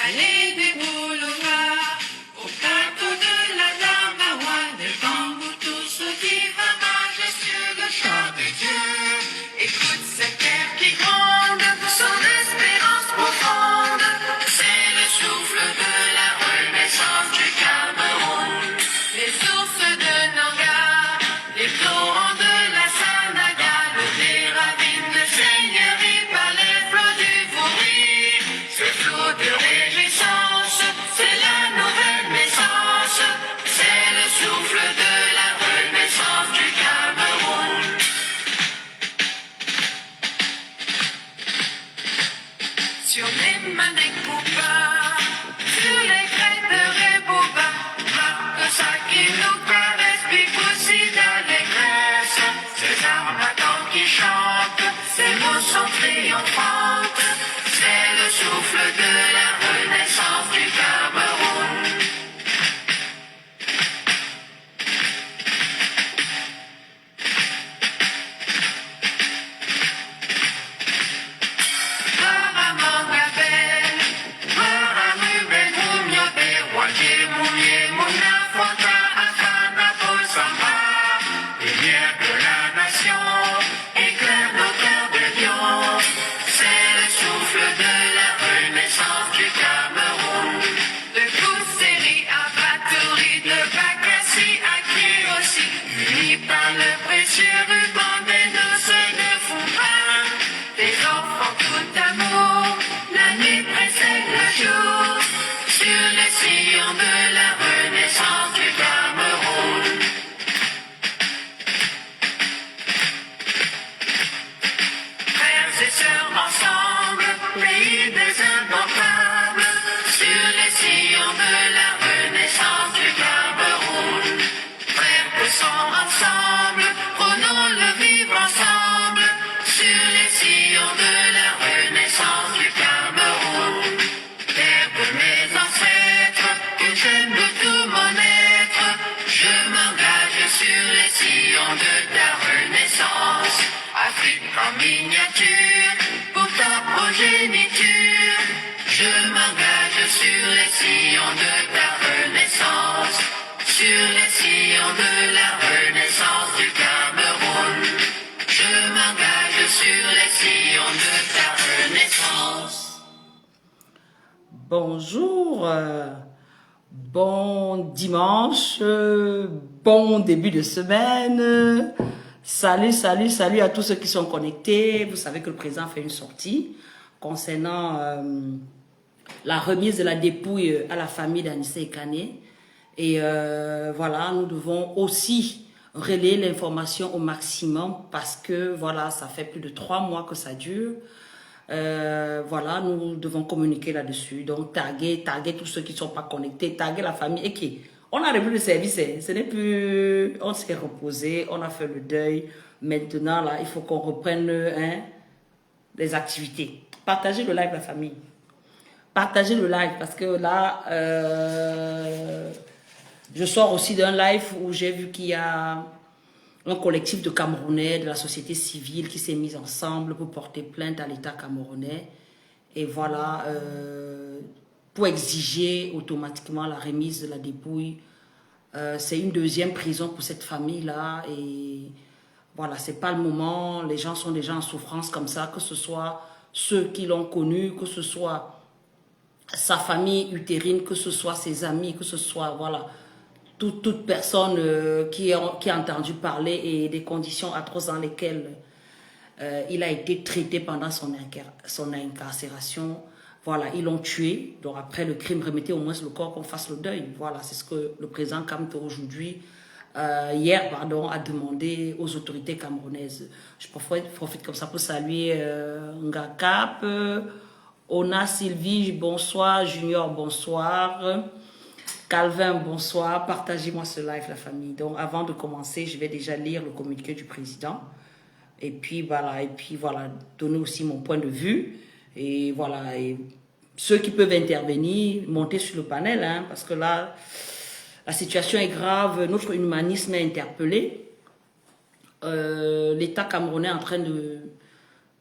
Vallée des boulevards, au plateau de la Damawa, des bambous tous vivent majestueux le chant de Dieu. Écoute cette terre qui gronde, son espérance profonde, c'est le souffle de la renaissance du Cameroun. Les sources de Nanga, les torrents de la Sanaga, les ravines de Seigneurie, par les flots du Vouri, ce flot de réjouissance, c'est la nouvelle naissance, c'est le souffle de la renaissance du Cameroun. Sur les Manekouba, sur les crêtes de Reboba, marque ça qui nous caresse, pique aussi d'allégresse. Ces armatons qui chantent, ces mots sont triomphantes, c'est le souffle de la renaissance du Cameroun. Par le précieux ruban des noces de Foumbin, des enfants tout amour, la nuit précède le jour, sur les sillons de la renaissance du Cameroun. Frères et sœurs ensemble, pays des indomptables, sur les sillons de la renaissance du Cameroun. Frères de sang ensemble, prenons le vivre ensemble, sur les sillons de la renaissance du Cameroun. Terre de mes ancêtres, que j'aime de tout mon être, je m'engage sur les sillons de ta renaissance. Afrique en miniature, pour ta progéniture, je m'engage sur les sillons de ta renaissance, sur les sillons de la renaissance du Cameroun. Je m'engage sur les sillons de ta renaissance. Bonjour, bon dimanche, bon début de semaine. Salut à tous ceux qui sont connectés. Vous savez que le président fait une sortie concernant la remise de la dépouille à la famille d'Anissé Ekane. Et voilà, nous devons aussi relayer l'information au maximum parce que voilà, ça fait plus de 3 mois que ça dure. Voilà, nous devons communiquer là-dessus. Donc, taguer tous ceux qui ne sont pas connectés, taguer la famille. Et qui on a repris le service, ce n'est plus... On s'est reposé, on a fait le deuil. Maintenant, là, il faut qu'on reprenne les activités. Partagez le live, la famille. Partagez le live parce que là... je sors aussi d'un live où j'ai vu qu'il y a un collectif de Camerounais, de la société civile qui s'est mis ensemble pour porter plainte à l'État camerounais. Et voilà, pour exiger automatiquement la remise de la dépouille. C'est une deuxième prison pour cette famille-là. Et voilà, c'est pas le moment. Les gens sont déjà en souffrance comme ça, que ce soit ceux qui l'ont connu, que ce soit sa famille utérine, que ce soit ses amis, que ce soit, voilà... Toute personne qui a entendu parler et des conditions atroces dans lesquelles il a été traité pendant son incarcération. Voilà, ils l'ont tué. Donc après le crime, remettez au moins le corps, qu'on fasse le deuil. Voilà, c'est ce que le président Kamto aujourd'hui, hier, pardon, a demandé aux autorités camerounaises. Je profite comme ça pour saluer Ngakap, Ona Sylvie, bonsoir, Junior, bonsoir. Calvin, bonsoir. Partagez-moi ce live, la famille. Donc, avant de commencer, je vais déjà lire le communiqué du président. Et puis, voilà, donner aussi mon point de vue. Et voilà, et ceux qui peuvent intervenir, monter sur le panel, hein, parce que là, la situation est grave. Notre humanisme est interpellé. L'État camerounais est en train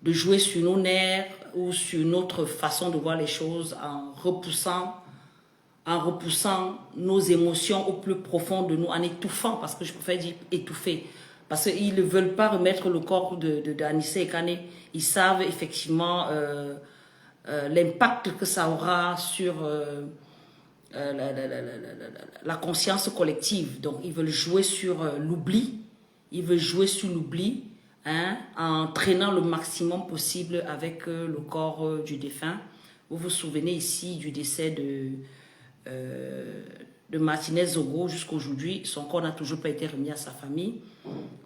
de jouer sur nos nerfs ou sur notre façon de voir les choses en repoussant nos émotions au plus profond de nous, en étouffant, parce que je préfère dire étouffer, parce qu'ils ne veulent pas remettre le corps d'Anissé Kane. Ils savent effectivement l'impact que ça aura sur la conscience collective. Donc, ils veulent jouer sur l'oubli. Ils veulent jouer sur l'oubli, hein, en traînant le maximum possible avec le corps du défunt. Vous vous souvenez ici du décès de Martinez Zogo jusqu'aujourd'hui. Son corps n'a toujours pas été remis à sa famille.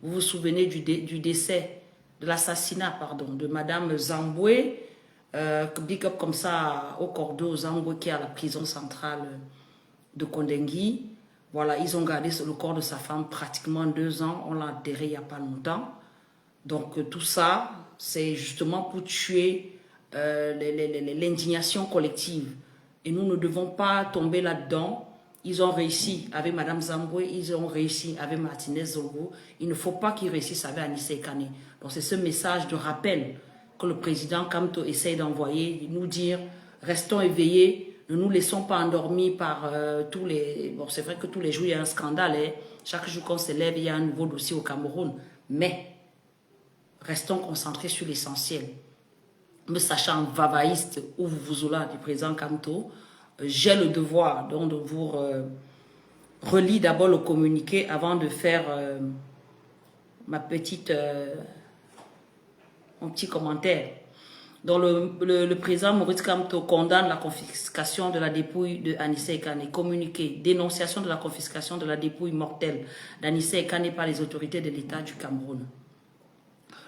Vous vous souvenez du décès, de l'assassinat, pardon, de Madame Zamboué, big up comme ça au cordeau Zamboué qui est à la prison centrale de Kondengui. Voilà, ils ont gardé le corps de sa femme pratiquement 2 ans. On l'a enterré il n'y a pas longtemps. Donc tout ça, c'est justement pour tuer l'indignation collective. Et nous ne devons pas tomber là-dedans. Ils ont réussi avec Mme Zamboué, ils ont réussi avec Martinez Zogo. Il ne faut pas qu'ils réussissent avec Anissé Kane. Donc c'est ce message de rappel que le président Kamto essaye d'envoyer, nous dire, restons éveillés, ne nous laissons pas endormis par tous les... Bon, c'est vrai que tous les jours, il y a un scandale. Hein. Chaque jour qu'on se lève, il y a un nouveau dossier au Cameroun. Mais restons concentrés sur l'essentiel. Me sachant vavaïste ou vouvouzela du président Kamto, j'ai le devoir donc de vous relire d'abord le communiqué avant de faire mon petit commentaire. Donc le président Maurice Kamto condamne la confiscation de la dépouille de Anissé Kane. Communiqué, dénonciation de la confiscation de la dépouille mortelle d'Anissé Kane par les autorités de l'État du Cameroun.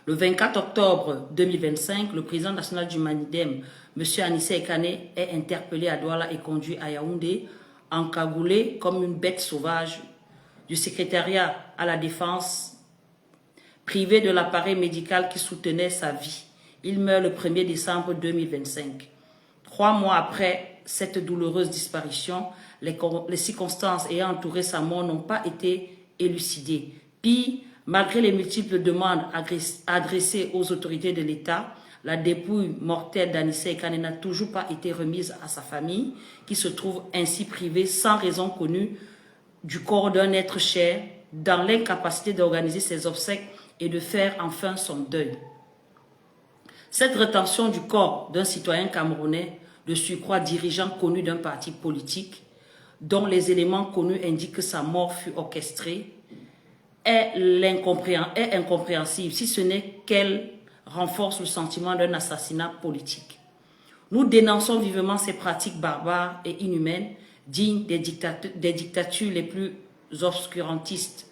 Le 24 octobre 2025, le président national du Manidem, M. Anissé Kane, est interpellé à Douala et conduit à Yaoundé, encagoulé comme une bête sauvage du secrétariat à la défense, privé de l'appareil médical qui soutenait sa vie. Il meurt le 1er décembre 2025. 3 mois après cette douloureuse disparition, les circonstances ayant entouré sa mort n'ont pas été élucidées. Pire, malgré les multiples demandes adressées aux autorités de l'État, la dépouille mortelle d'Anissé Kane n'a toujours pas été remise à sa famille, qui se trouve ainsi privée sans raison connue du corps d'un être cher, dans l'incapacité d'organiser ses obsèques et de faire enfin son deuil. Cette rétention du corps d'un citoyen camerounais, de surcroît dirigeant connu d'un parti politique, dont les éléments connus indiquent que sa mort fut orchestrée, est incompréhensible, si ce n'est qu'elle renforce le sentiment d'un assassinat politique. Nous dénonçons vivement ces pratiques barbares et inhumaines, dignes des dictatures les plus obscurantistes.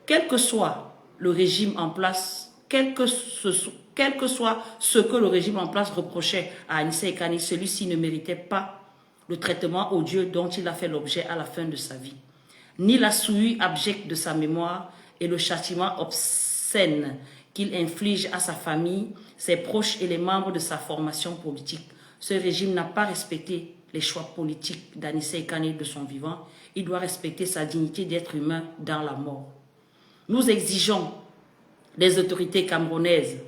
Quel que soit le régime en place, quel que soit ce que le régime en place reprochait à Anissé Kane, celui-ci ne méritait pas le traitement odieux dont il a fait l'objet à la fin de sa vie, ni la souillure abjecte de sa mémoire et le châtiment obscène qu'il inflige à sa famille, ses proches et les membres de sa formation politique. Ce régime n'a pas respecté les choix politiques d'Anissé Kane de son vivant. Il doit respecter sa dignité d'être humain dans la mort. Nous exigeons des autorités camerounaises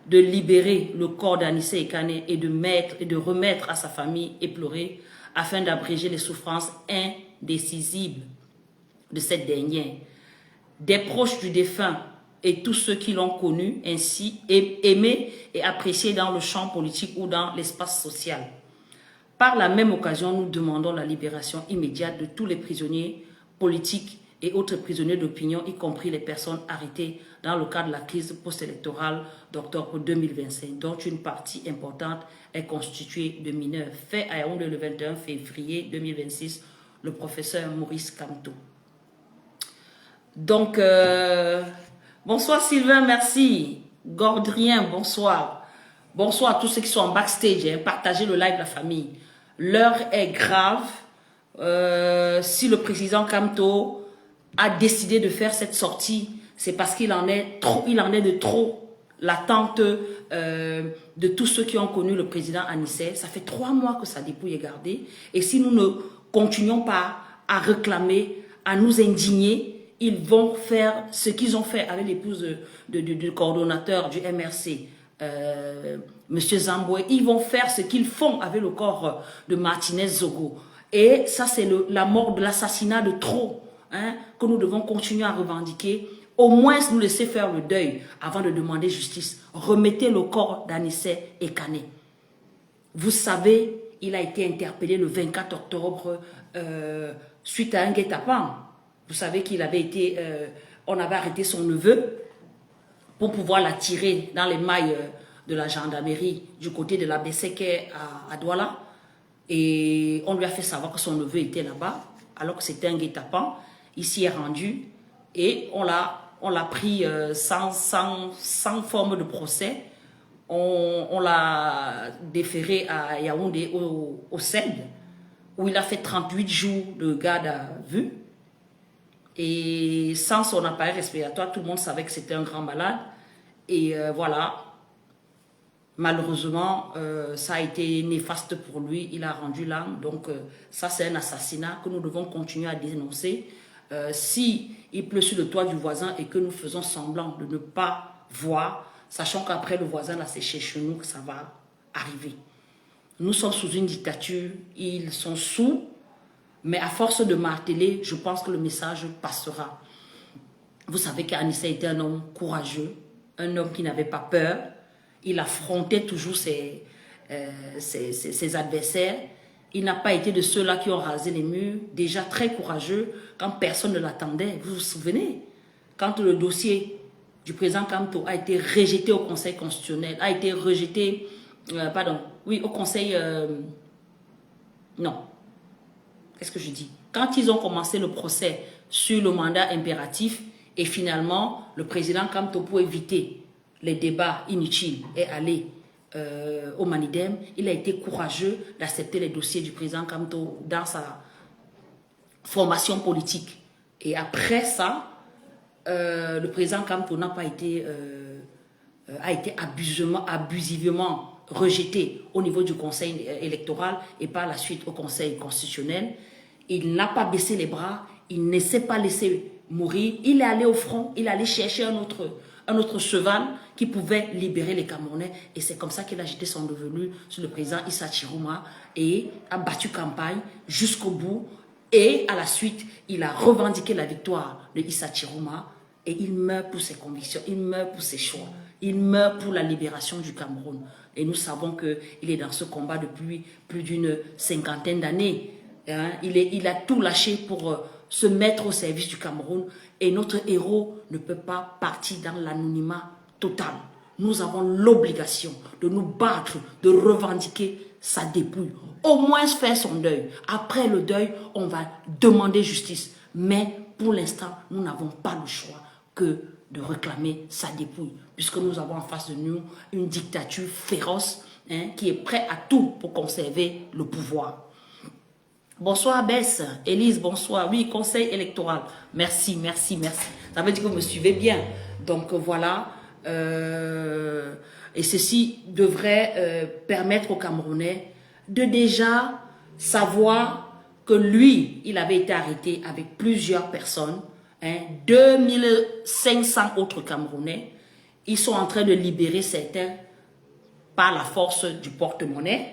de libérer le corps d'Anissé Kane et de remettre à sa famille éplorée afin d'abréger les souffrances indécisibles de cette dernière. Des proches du défunt et tous ceux qui l'ont connu ainsi aimé et apprécié dans le champ politique ou dans l'espace social. Par la même occasion, nous demandons la libération immédiate de tous les prisonniers politiques et autres prisonniers d'opinion, y compris les personnes arrêtées dans le cadre de la crise post-électorale d'octobre 2025, dont une partie importante est constituée de mineurs. Fait à Yaoundé le 21 février 2026, le professeur Maurice Kamto. Donc, bonsoir Sylvain, merci. Gordrien, bonsoir. Bonsoir à tous ceux qui sont en backstage, hein. Partagez le live de la famille. L'heure est grave. Si le président Kamto a décidé de faire cette sortie, c'est parce qu'il en est de trop l'attente de tous ceux qui ont connu le président Anissé. Ça fait 3 mois que sa dépouille est gardée. Et si nous ne continuons pas à réclamer, à nous indigner, ils vont faire ce qu'ils ont fait avec l'épouse du coordonnateur du MRC, Monsieur Zamboué, ils vont faire ce qu'ils font avec le corps de Martinez Zogo. Et ça, c'est la mort de l'assassinat de trop, hein, que nous devons continuer à revendiquer. Au moins, nous laisser faire le deuil avant de demander justice. Remettez le corps d'Anissé Ekane. Vous savez, il a été interpellé le 24 octobre suite à un guet-apens. Vous savez qu'il avait été... on avait arrêté son neveu pour pouvoir l'attirer dans les mailles de la gendarmerie du côté de la Besseke à Douala. Et on lui a fait savoir que son neveu était là-bas, alors que c'était un guet-apens. Il s'y est rendu et on l'a pris sans forme de procès. On l'a déféré à Yaoundé au CED, où il a fait 38 jours de garde à vue. Et sans son appareil respiratoire, tout le monde savait que c'était un grand malade. Et voilà, malheureusement, ça a été néfaste pour lui. Il a rendu l'âme. Donc ça, c'est un assassinat que nous devons continuer à dénoncer. Si il pleut sur le toit du voisin et que nous faisons semblant de ne pas voir, sachant qu'après le voisin, là, c'est chez nous que ça va arriver. Nous sommes sous une dictature, ils sont sous, mais à force de marteler, je pense que le message passera. Vous savez qu'Anissé était un homme courageux, un homme qui n'avait pas peur. Il affrontait toujours ses adversaires. Il n'a pas été de ceux-là qui ont rasé les murs, déjà très courageux, quand personne ne l'attendait. Vous vous souvenez? Quand le dossier du président Kamto a été rejeté au Conseil constitutionnel, a été rejeté, au Conseil, non, qu'est-ce que je dis? Quand ils ont commencé le procès sur le mandat impératif, et finalement, le président Kamto, pour éviter les débats inutiles, est allé au Manidem, il a été courageux d'accepter les dossiers du président Kamto dans sa formation politique. Et après ça, le président Kamto n'a pas été, a été abusivement rejeté au niveau du Conseil électoral et par la suite au Conseil constitutionnel. Il n'a pas baissé les bras, il ne s'est pas laissé mourir, il est allé au front, il est allé chercher un autre cheval qui pouvait libérer les Camerounais. Et c'est comme ça qu'il a jeté son devenu sur le président Issa Chirouma et a battu campagne jusqu'au bout. Et à la suite, il a revendiqué la victoire de Issa Chirouma et il meurt pour ses convictions, il meurt pour ses choix, il meurt pour la libération du Cameroun. Et nous savons qu'il est dans ce combat depuis plus d'une cinquantaine d'années. Hein? Il a tout lâché pour se mettre au service du Cameroun. Et notre héros ne peut pas partir dans l'anonymat total. Nous avons l'obligation de nous battre, de revendiquer sa dépouille. Au moins faire son deuil. Après le deuil, on va demander justice. Mais pour l'instant, nous n'avons pas le choix que de réclamer sa dépouille. Puisque nous avons en face de nous une dictature féroce, hein, qui est prête à tout pour conserver le pouvoir. Bonsoir Bess, Élise, bonsoir. Oui, conseil électoral. Merci, merci, merci. Ça veut dire que vous me suivez bien. Donc voilà. Et ceci devrait permettre aux Camerounais de déjà savoir que lui, il avait été arrêté avec plusieurs personnes, hein, 2500 autres Camerounais. Ils sont en train de libérer certains par la force du porte-monnaie.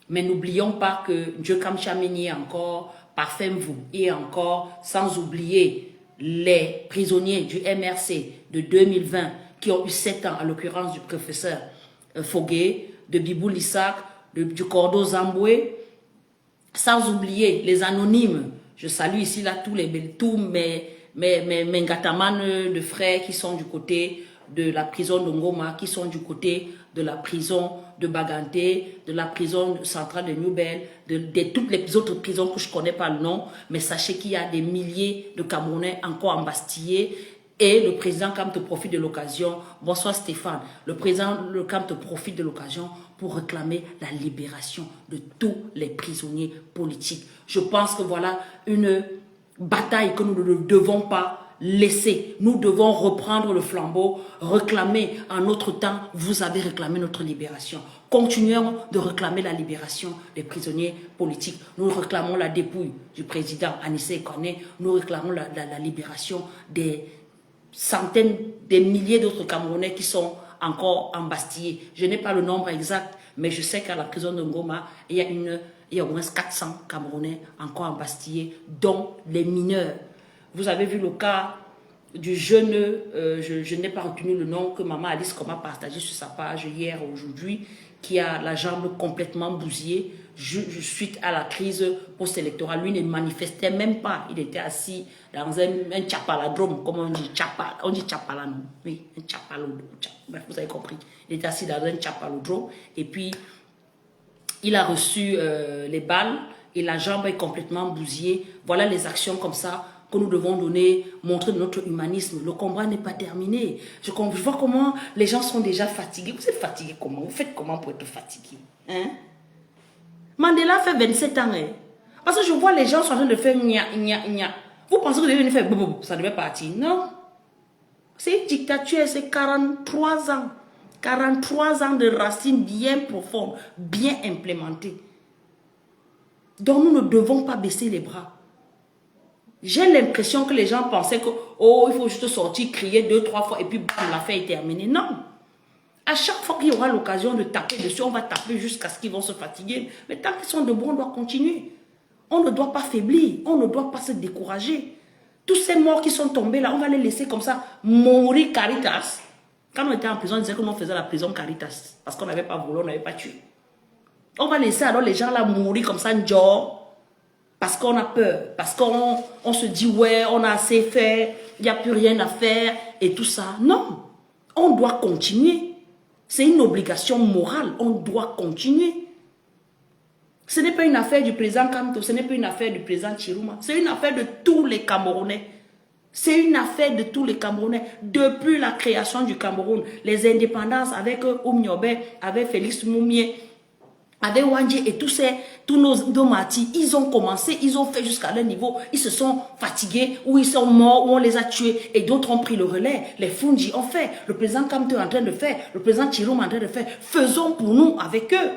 Mais n'oublions pas que Dieu Kamchamini est encore, Parfum-vous, et encore, sans oublier les prisonniers du MRC de 2020 qui ont eu 7 ans, à l'occurrence du professeur Fogué, de Bibou Lissak, du Cordo Zamboué, sans oublier les anonymes. Je salue ici là tous mes ngataman de frères qui sont du côté de la prison de Ngoma, qui sont du côté de la prison de Baganté, de la prison centrale de Newbel, de toutes les autres prisons que je ne connais pas le nom, mais sachez qu'il y a des milliers de Camerounais encore embastillés et le président Kamto profite de l'occasion. Bonsoir Stéphane. Le président Kamto profite de l'occasion pour réclamer la libération de tous les prisonniers politiques. Je pense que voilà une bataille que nous ne devons pas laisser. Nous devons reprendre le flambeau, réclamer en notre temps. Vous avez réclamé notre libération. Continuons de réclamer la libération des prisonniers politiques. Nous réclamons la dépouille du président Anissé Ekane. Nous réclamons la libération des centaines, des milliers d'autres Camerounais qui sont encore embastillés. Je n'ai pas le nombre exact, mais je sais qu'à la prison de Ngoma, il y a au moins 400 Camerounais encore embastillés, dont les mineurs. Vous avez vu le cas du jeune, je n'ai pas retenu le nom, que Maman Alice m'a partagé sur sa page hier ou aujourd'hui, qui a la jambe complètement bousillée suite à la crise post-électorale. Lui ne manifestait même pas. Il était assis dans un chapaladrome, comme on dit. On dit chapala, non? Oui, un chapalodrome. Bref, vous avez compris. Il était assis dans un chapalodrome et puis il a reçu les balles et la jambe est complètement bousillée. Voilà les actions comme ça que nous devons donner, montrer notre humanisme. Le combat n'est pas terminé. Je vois comment les gens sont déjà fatigués. Vous êtes fatigués comment? Vous faites comment pour être fatigué? Hein? Mandela fait 27 ans. Hein? Parce que je vois les gens sont en train de faire gna, gna, gna. Vous pensez que vous devez venir faire boum, ça devait partir? Non. C'est une dictature, c'est 43 ans. 43 ans de racines bien profondes, bien implémentées. Donc nous ne devons pas baisser les bras. J'ai l'impression que les gens pensaient que, oh, il faut juste sortir, crier 2-3 fois et puis l'affaire est terminée. Non. À chaque fois qu'il y aura l'occasion de taper dessus, on va taper jusqu'à ce qu'ils vont se fatiguer. Mais tant qu'ils sont debout, on doit continuer. On ne doit pas faiblir, on ne doit pas se décourager. Tous ces morts qui sont tombés là, on va les laisser comme ça mourir Caritas. Quand on était en prison, on disait que nous faisait la prison Caritas. Parce qu'on n'avait pas volé, on n'avait pas tué. On va laisser alors les gens là mourir comme ça, genre. Parce qu'on a peur, parce qu'on se dit, ouais, on a assez fait, il n'y a plus rien à faire, et tout ça. Non, on doit continuer. C'est une obligation morale, on doit continuer. Ce n'est pas une affaire du président Kamto, ce n'est pas une affaire du président Chiruma, c'est une affaire de tous les Camerounais. C'est une affaire de tous les Camerounais. Depuis la création du Cameroun, les indépendances avec Oumniobe, avec Félix Moumié, avec Wandji et tous nos martyrs, ils ont commencé, ils ont fait jusqu'à leur niveau, ils se sont fatigués, ou ils sont morts, ou on les a tués, et d'autres ont pris le relais. Les Fundji ont fait, le président Kamto est en train de faire, le président Chirom est en train de faire. Faisons pour nous avec eux.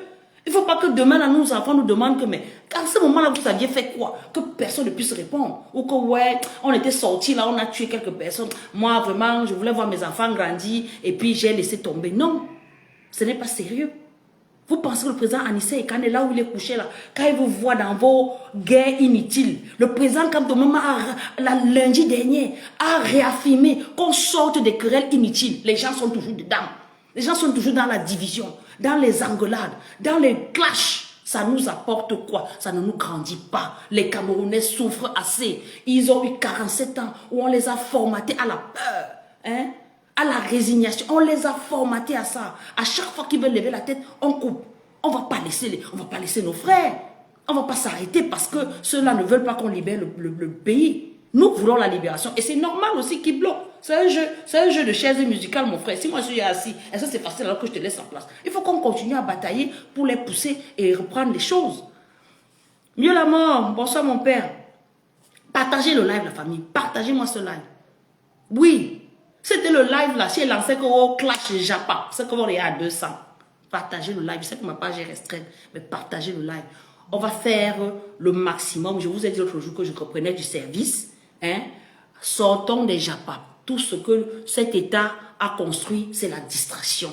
Il ne faut pas que demain, là, nos enfants nous demandent que, mais à ce moment-là, vous aviez fait quoi? Que personne ne puisse répondre. Ou que, ouais, on était sortis là, on a tué quelques personnes. Moi, vraiment, je voulais voir mes enfants grandir, et puis j'ai laissé tomber. Non, ce n'est pas sérieux. Vous pensez que le président Anissé Ekane, là où il est couché, là, quand il vous voit dans vos guerres inutiles, le président, quand même, lundi dernier, a réaffirmé qu'on sorte des querelles inutiles. Les gens sont toujours dedans. Les gens sont toujours dans la division, dans les engueulades, dans les clashs. Ça nous apporte quoi? Ça ne nous grandit pas. Les Camerounais souffrent assez. Ils ont eu 47 ans où on les a formatés à la peur. Hein? À la résignation, on les a formatés à ça. À chaque fois qu'ils veulent lever la tête, on coupe. On ne va pas laisser nos frères. On ne va pas s'arrêter parce que ceux-là ne veulent pas qu'on libère le pays. Nous voulons la libération et c'est normal aussi qu'ils bloquent. C'est un jeu de chaises musicales, mon frère. Si moi je suis assis, est-ce que c'est facile alors que je te laisse en place? Il faut qu'on continue à batailler pour les pousser et reprendre les choses. Mieux la mort. Bonsoir mon père. Partagez le live, la famille. Partagez-moi ce live. Oui. C'était le live là, si elle lançait qu'au clash Japa, c'est qu'on est à 200. Partagez le live, je sais que ma page est restreinte, mais partagez le live. On va faire le maximum. Je vous ai dit l'autre jour que je reprenais du service. Hein? Sortons des Japa. Tout ce que cet État a construit, c'est la distraction.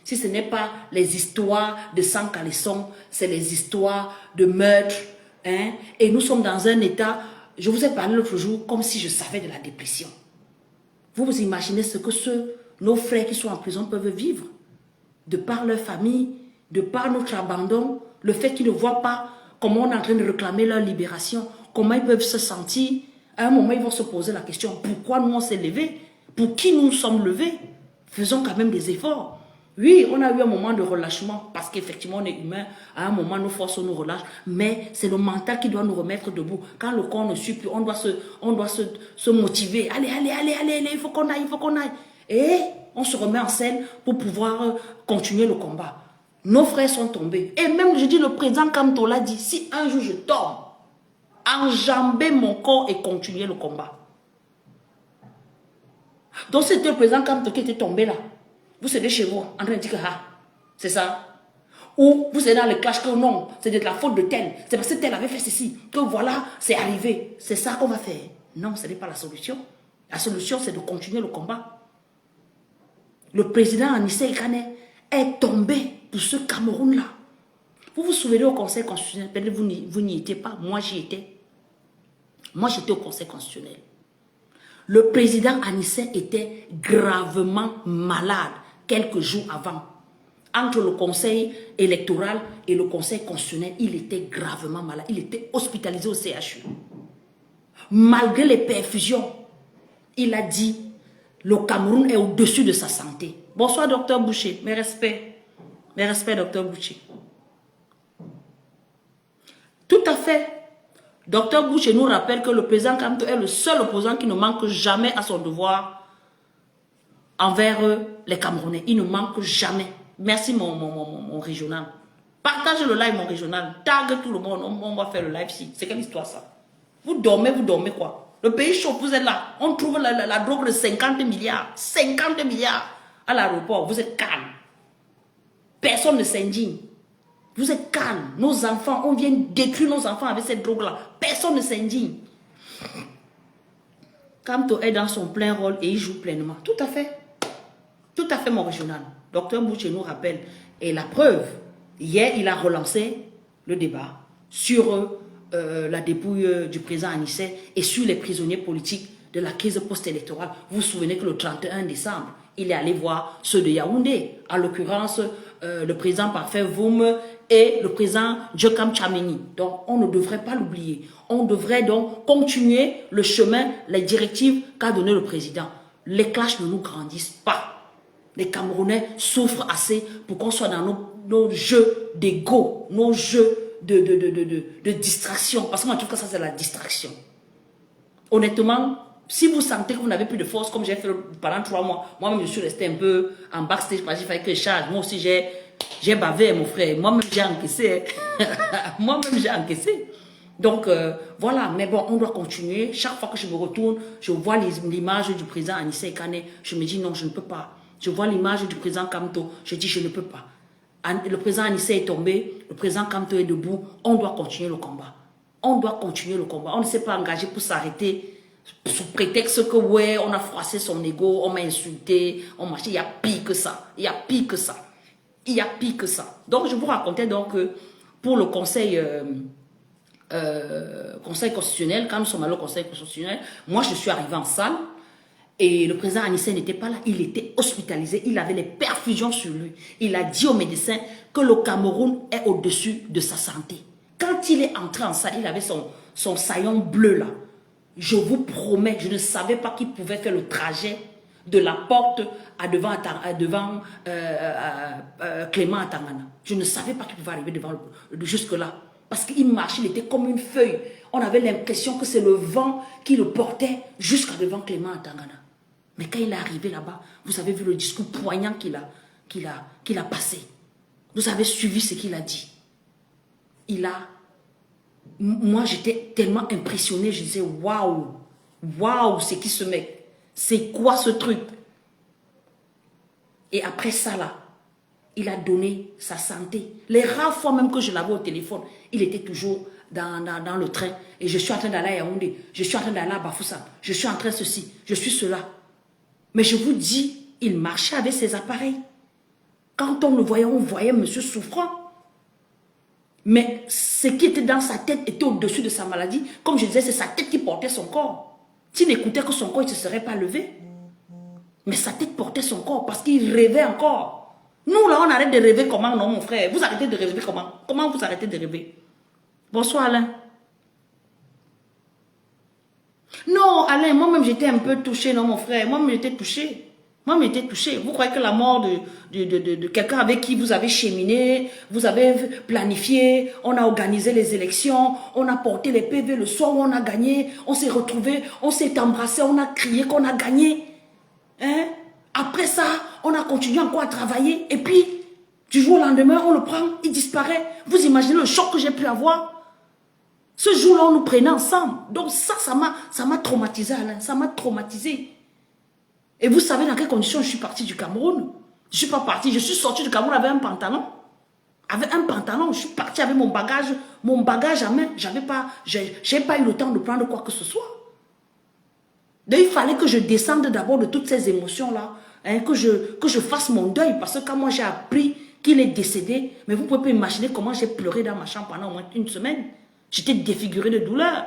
Si ce n'est pas les histoires de sang caleçon, c'est les histoires de meurtre. Hein? Et nous sommes dans un État, je vous ai parlé l'autre jour, comme si je savais de la dépression. Vous vous imaginez ce que nos frères qui sont en prison peuvent vivre? De par leur famille, de par notre abandon, le fait qu'ils ne voient pas comment on est en train de réclamer leur libération, comment ils peuvent se sentir. À un moment, ils vont se poser la question, pourquoi nous on s'est levés? Pour qui nous sommes levés? Faisons quand même des efforts. Oui, on a eu un moment de relâchement parce qu'effectivement on est humain. À un moment, nos forces nous relâchent. Mais c'est le mental qui doit nous remettre debout. Quand le corps ne suit plus, on doit se motiver. Allez, il faut qu'on aille. Et on se remet en scène pour pouvoir continuer le combat. Nos frères sont tombés. Et même, je dis, le président Kamto l'a dit, si un jour je tombe, enjamber mon corps et continuer le combat. Donc c'était le président Kamto qui était tombé là. Vous êtes chez vous, en train de dire que c'est ça. Ou vous êtes dans le clash que non, c'est de la faute de tel. C'est parce que tel avait fait ceci. Que voilà, c'est arrivé. C'est ça qu'on va faire. Non, ce n'est pas la solution. La solution, c'est de continuer le combat. le président Anissé Kane est tombé pour ce Cameroun-là. Vous vous souvenez au Conseil constitutionnel, peut-être vous n'y étiez pas, moi j'y étais. Moi j'étais au Conseil constitutionnel. Le président Anissé était gravement malade quelques jours avant. Entre le Conseil électoral et le Conseil constitutionnel, il était gravement malade. Il était hospitalisé au CHU. Malgré les perfusions, il a dit, le Cameroun est au-dessus de sa santé. Bonsoir, docteur Boucher. Mes respects. Mes respects, docteur Boucher. Tout à fait. Docteur Boucher nous rappelle que le président Kamto est le seul opposant qui ne manque jamais à son devoir envers les Camerounais. Il ne manque jamais. Merci mon régional. Partagez le live, mon régional. Tag tout le monde. On va faire le live ici. C'est quelle histoire ça? Vous dormez quoi? Le pays chauffe, vous êtes là. On trouve la drogue de 50 milliards. 50 milliards à l'aéroport. Vous êtes calme. Personne ne s'indigne. Vous êtes calme. Nos enfants, on vient détruire nos enfants avec cette drogue-là. Personne ne s'indigne. Kamto est dans son plein rôle et il joue pleinement. Tout à fait. Tout à fait, mon régional. Docteur Boucher nous rappelle. Et la preuve, hier, il a relancé le débat sur la dépouille du président Anissé et sur les prisonniers politiques de la crise post-électorale. Vous vous souvenez que le 31 décembre, il est allé voir ceux de Yaoundé, en l'occurrence le président Parfait Voum et le président Djokam Tchameni. Donc, on ne devrait pas l'oublier. On devrait donc continuer le chemin, les directives qu'a donné le président. Les clashs ne nous grandissent pas. Les Camerounais souffrent assez pour qu'on soit dans nos jeux d'ego, nos jeux de distraction. Parce que moi, je trouve que ça, c'est la distraction. Honnêtement, si vous sentez que vous n'avez plus de force, comme j'ai fait pendant 3 mois, moi-même, je suis resté un peu en backstage parce qu'il fallait que je charge. Moi aussi, j'ai bavé, mon frère. Moi-même, j'ai encaissé. Moi-même, j'ai encaissé. Donc, voilà. Mais bon, on doit continuer. Chaque fois que je me retourne, je vois l'image du président Anissé Kane. Je me dis, non, je ne peux pas. Je vois l'image du président Kamto. Je dis, je ne peux pas. Le président Anissé est tombé. Le président Kamto est debout. On doit continuer le combat. On doit continuer le combat. On ne s'est pas engagé pour s'arrêter sous prétexte que, ouais, on a froissé son ego, on m'a insulté, on m'a dit, il y a pire que ça. Il y a pire que ça. Il y a pire que ça. Donc, je vous racontais donc que pour le conseil constitutionnel, quand nous sommes allés au conseil constitutionnel, moi, je suis arrivé en salle et le président Anissé n'était pas là. Il était hospitalisé. Il avait les perfusions sur lui. Il a dit aux médecins que le Cameroun est au-dessus de sa santé. Quand il est entré en salle, il avait son saillon bleu là. Je vous promets, je ne savais pas qu'il pouvait faire le trajet de la porte à devant Clément Atangana. Je ne savais pas qu'il pouvait arriver jusque-là. Parce qu'il marchait, il était comme une feuille. On avait l'impression que c'est le vent qui le portait jusqu'à devant Clément Atangana. Mais quand il est arrivé là-bas, vous avez vu le discours poignant qu'il a passé. Vous avez suivi ce qu'il a dit. Moi, j'étais tellement impressionnée. Je disais, waouh, waouh, c'est qui ce mec? C'est quoi ce truc? Et après ça, là, il a donné sa santé. Les rares fois même que je l'avais au téléphone, il était toujours dans le train. Et je suis en train d'aller à Yaoundé. Je suis en train d'aller à Bafoussam. Je suis en train de ceci. Je suis cela. Mais je vous dis, il marchait avec ses appareils. Quand on le voyait, on voyait monsieur souffrant. Mais ce qui était dans sa tête était au-dessus de sa maladie. Comme je disais, c'est sa tête qui portait son corps. S'il n'écoutait que son corps, il ne se serait pas levé. Mais sa tête portait son corps parce qu'il rêvait encore. Nous, là, on arrête de rêver comment, non, mon frère? Vous arrêtez de rêver comment? Comment vous arrêtez de rêver? Bonsoir, Alain. Non, Alain, moi-même, j'étais un peu touché, non, mon frère. Moi-même, j'étais touché. Moi, j'étais touché. Vous croyez que la mort de quelqu'un avec qui vous avez cheminé, vous avez planifié, on a organisé les élections, on a porté les PV le soir où on a gagné, on s'est retrouvés, on s'est embrassé, on a crié qu'on a gagné. Hein? Après ça, on a continué encore à travailler et puis, du jour au lendemain, on le prend, il disparaît. Vous imaginez le choc que j'ai pu avoir? Ce jour-là, on nous prenait ensemble. Donc ça m'a traumatisé, Alain. Ça m'a traumatisé. Et vous savez dans quelles conditions je suis partie du Cameroun? Je ne suis pas partie. Je suis sortie du Cameroun avec un pantalon. Avec un pantalon. Je suis partie avec mon bagage à main. Je n'ai pas eu le temps de prendre quoi que ce soit. Donc il fallait que je descende d'abord de toutes ces émotions-là hein, que je fasse mon deuil. Parce que quand moi j'ai appris qu'il est décédé, mais vous pouvez pas imaginer comment j'ai pleuré dans ma chambre pendant au moins une semaine. J'étais défigurée de douleur.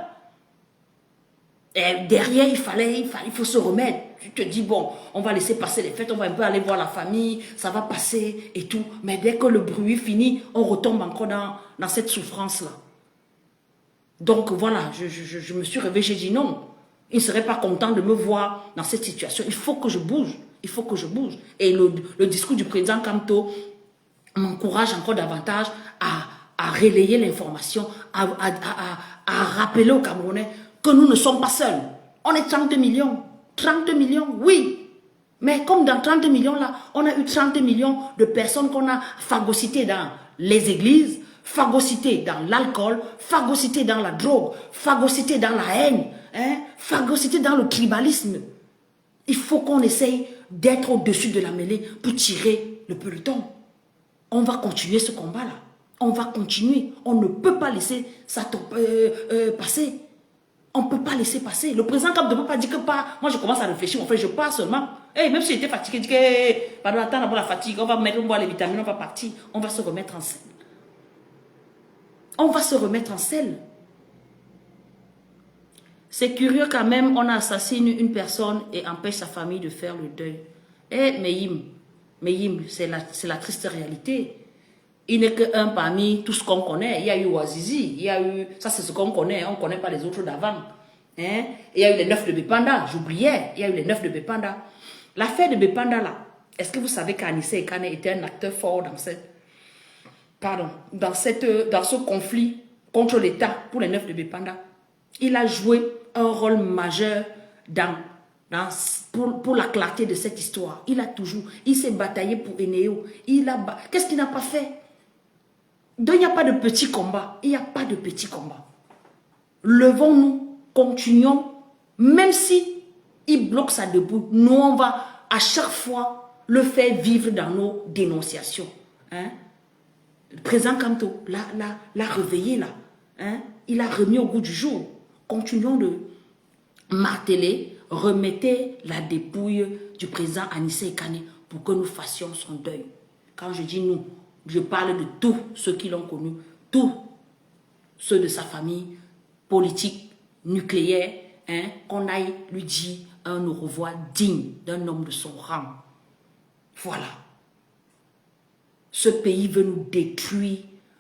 Et derrière, il faut se remettre. Tu te dis, bon, on va laisser passer les fêtes, on va un peu aller voir la famille, ça va passer et tout. Mais dès que le bruit finit, on retombe encore dans cette souffrance-là. Donc voilà, je me suis réveillée, j'ai dit non. Il ne serait pas content de me voir dans cette situation. Il faut que je bouge. Il faut que je bouge. Et le discours du président Kamto m'encourage encore davantage à relayer l'information, à rappeler aux Camerounais que nous ne sommes pas seuls. On est 32 millions. 32 millions, oui. Mais comme dans 32 millions là, on a eu 30 millions de personnes qu'on a phagocytées dans les églises, phagocytées dans l'alcool, phagocytées dans la drogue, phagocytées dans la haine, hein, phagocytées dans le tribalisme. Il faut qu'on essaye d'être au-dessus de la mêlée pour tirer le peloton. On va continuer ce combat-là. On va continuer. On ne peut pas laisser ça passer. On ne peut pas laisser passer. Le président Cap ne peut pas dire que pas. Moi, je commence à réfléchir. En fait, je pars seulement. Hey, même si j'étais fatigué, je dis que pardon, attends d'abord la fatigue. On va boire les vitamines, on va partir. On va se remettre en selle. On va se remettre en selle. C'est curieux quand même, on assassine une personne et empêche sa famille de faire le deuil. Eh, Meyim, c'est la triste réalité. Il n'est qu'un parmi tout ce qu'on connaît. Il y a eu Ouazizi, il y a eu... Ça, c'est ce qu'on connaît, on ne connaît pas les autres d'avant. Hein? Il y a eu les 9 de Bépanda, j'oubliais, il y a eu les 9 de Bépanda. L'affaire de Bépanda, là, est-ce que vous savez qu'Anissé Ekane était un acteur fort dans ce conflit contre l'État pour les 9 de Bépanda? Il a joué un rôle majeur pour la clarté de cette histoire. Il s'est bataillé pour Enéo. Qu'est-ce qu'il n'a pas fait? Donc il n'y a pas de petits combats. Il n'y a pas de petits combats. Levons-nous, continuons. Même si il bloque ça debout, nous on va à chaque fois le faire vivre dans nos dénonciations. Hein? Le président Kamto l'a réveillé là. Hein? Il a remis au goût du jour. Continuons de marteler, remettez la dépouille du président Anissé Ekane pour que nous fassions son deuil. Quand je dis nous, je parle de tous ceux qui l'ont connu, tous ceux de sa famille, politique, nucléaire, hein, qu'on aille lui dire un au revoir digne d'un homme de son rang. Voilà. Ce pays veut nous détruire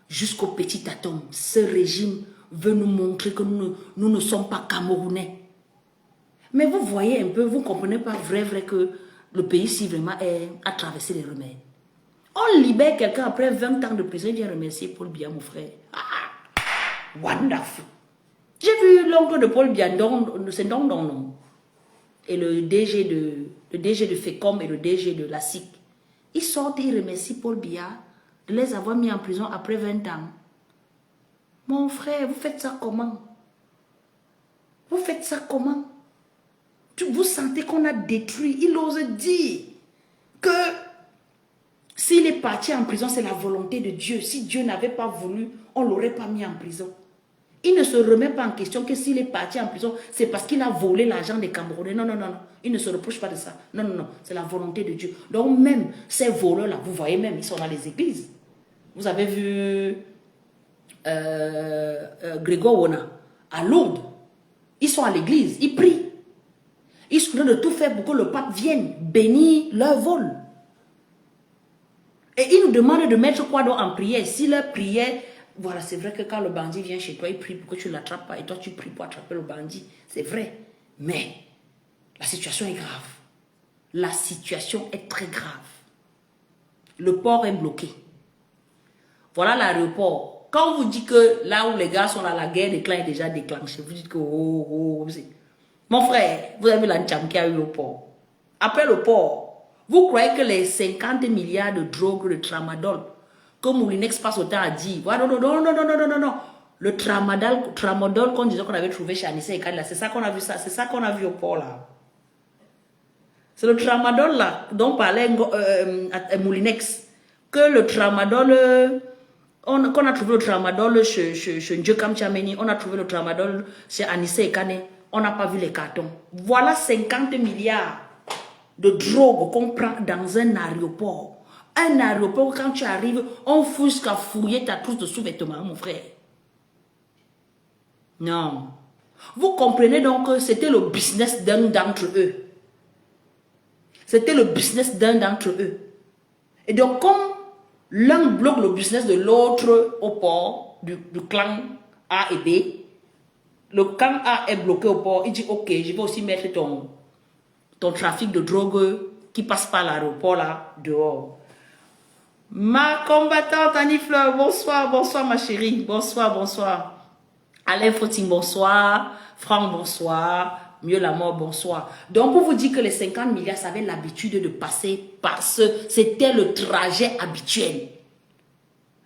jusqu'au petit atome. Ce régime veut nous montrer que nous ne sommes pas Camerounais. Mais vous voyez un peu, vous ne comprenez pas vrai que le pays, si vraiment a traversé les remèdes. On libère quelqu'un après 20 ans de prison, il vient remercier Paul Biya, mon frère. Ah, wonderful. J'ai vu l'oncle de Paul Biya, c'est non. Et le DG de FECOM et le DG de la SIC. Ils sortent et ils remercient Paul Biya de les avoir mis en prison après 20 ans. Mon frère, vous faites ça comment? Vous faites ça comment? Vous sentez qu'on a détruit. Il ose dire que s'il est parti en prison, c'est la volonté de Dieu. Si Dieu n'avait pas voulu, on ne l'aurait pas mis en prison. Il ne se remet pas en question que s'il est parti en prison, c'est parce qu'il a volé l'argent des Camerounais. Non. Il ne se reproche pas de ça. Non. C'est la volonté de Dieu. Donc même ces voleurs-là, vous voyez même, ils sont dans les églises. Vous avez vu Grégoire Wona à Lourdes. Ils sont à l'église, ils prient. Ils sont en train de tout faire pour que le pape vienne bénir leur vol. Et ils nous demandent de mettre quoi donc en prière. Si leur prière, voilà, c'est vrai que quand le bandit vient chez toi, il prie pour que tu ne l'attrapes pas. Et toi, tu pries pour attraper le bandit. C'est vrai. Mais la situation est grave. La situation est très grave. Le port est bloqué. Voilà l'aéroport. Quand on vous dit que là où les gars sont là, la guerre des clans est déjà déclenchée, vous dites que mon frère, vous avez vu la Tcham qui a eu au port. Après le port, vous croyez que les 50 milliards de drogues, de tramadol, que Moulinex passe autant à dire, non. Le tramadol qu'on disait qu'on avait trouvé chez Anissé Ekane, c'est ça qu'on a vu ça, c'est ça qu'on a vu au port là. C'est le tramadol là dont parlait Moulinex. Que le tramadol, qu'on a trouvé le tramadol chez Ndjekam Tchameni, on a trouvé le tramadol chez Anissé Ekane, on n'a pas vu les cartons. Voilà 50 milliards de drogue qu'on prend dans un aéroport. Un aéroport, quand tu arrives, on fouille jusqu'à fouiller ta trousse de sous-vêtements, mon frère. Non. Vous comprenez donc que c'était le business d'un d'entre eux. C'était le business d'un d'entre eux. Et donc, comme l'un bloque le business de l'autre au port, du clan A et B, le clan A est bloqué au port, il dit, ok, je vais aussi mettre ton trafic de drogue qui passe par l'aéroport là, dehors. Ma combattante Annie Fleur, bonsoir, bonsoir ma chérie, bonsoir, bonsoir. Alain Fotine, bonsoir. Franck, bonsoir. Mieux la mort, bonsoir. Donc, pour vous dire que les 50 milliards, ça avait l'habitude de passer parce que c'était le trajet habituel.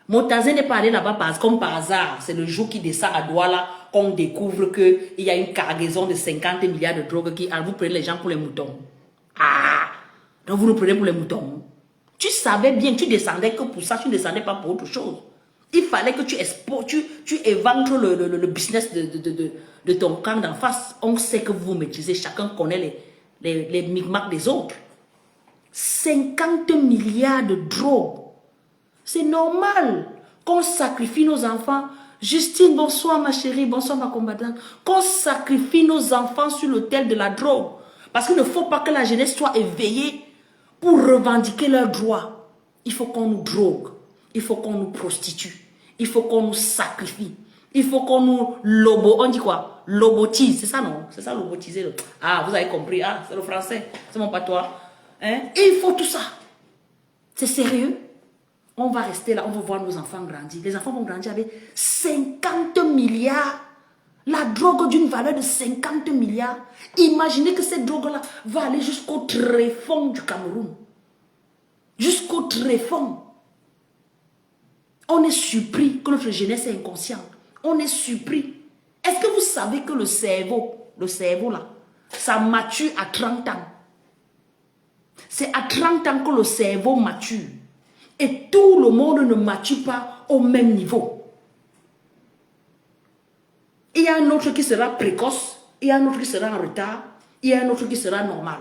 Montazin n'est pas allé là-bas comme par hasard. C'est le jour qui descend à Douala qu'on découvre qu'il y a une cargaison de 50 milliards de drogue qui... Alors, vous prenez les gens pour les moutons. Ah! Donc, vous nous prenez pour les moutons. Tu savais bien, tu descendais que pour ça, tu ne descendais pas pour autre chose. Il fallait que tu éventres le business de ton camp d'en face. On sait que vous maîtrisez, chacun connaît les micmacs des autres. 50 milliards de drogue. C'est normal qu'on sacrifie nos enfants. Justine, bonsoir ma chérie, bonsoir ma combattante. Qu'on sacrifie nos enfants sur l'autel de la drogue. Parce qu'il ne faut pas que la jeunesse soit éveillée pour revendiquer leurs droits. Il faut qu'on nous drogue. Il faut qu'on nous prostitue. Il faut qu'on nous sacrifie. Il faut qu'on nous on dit quoi? Lobotise, c'est ça non? C'est ça lobotiser. Ah, vous avez compris. Ah, c'est le français. C'est mon patois. Hein? Et il faut tout ça. C'est sérieux? On va rester là, on va voir nos enfants grandir. Les enfants vont grandir avec 50 milliards. La drogue d'une valeur de 50 milliards. Imaginez que cette drogue-là va aller jusqu'au tréfonds du Cameroun. Jusqu'au tréfonds. On est surpris que notre jeunesse est inconsciente. On est surpris. Est-ce que vous savez que le cerveau là, ça mature à 30 ans. C'est à 30 ans que le cerveau mature. Et tout le monde ne mature pas au même niveau. Il y a un autre qui sera précoce, il y a un autre qui sera en retard, il y a un autre qui sera normal.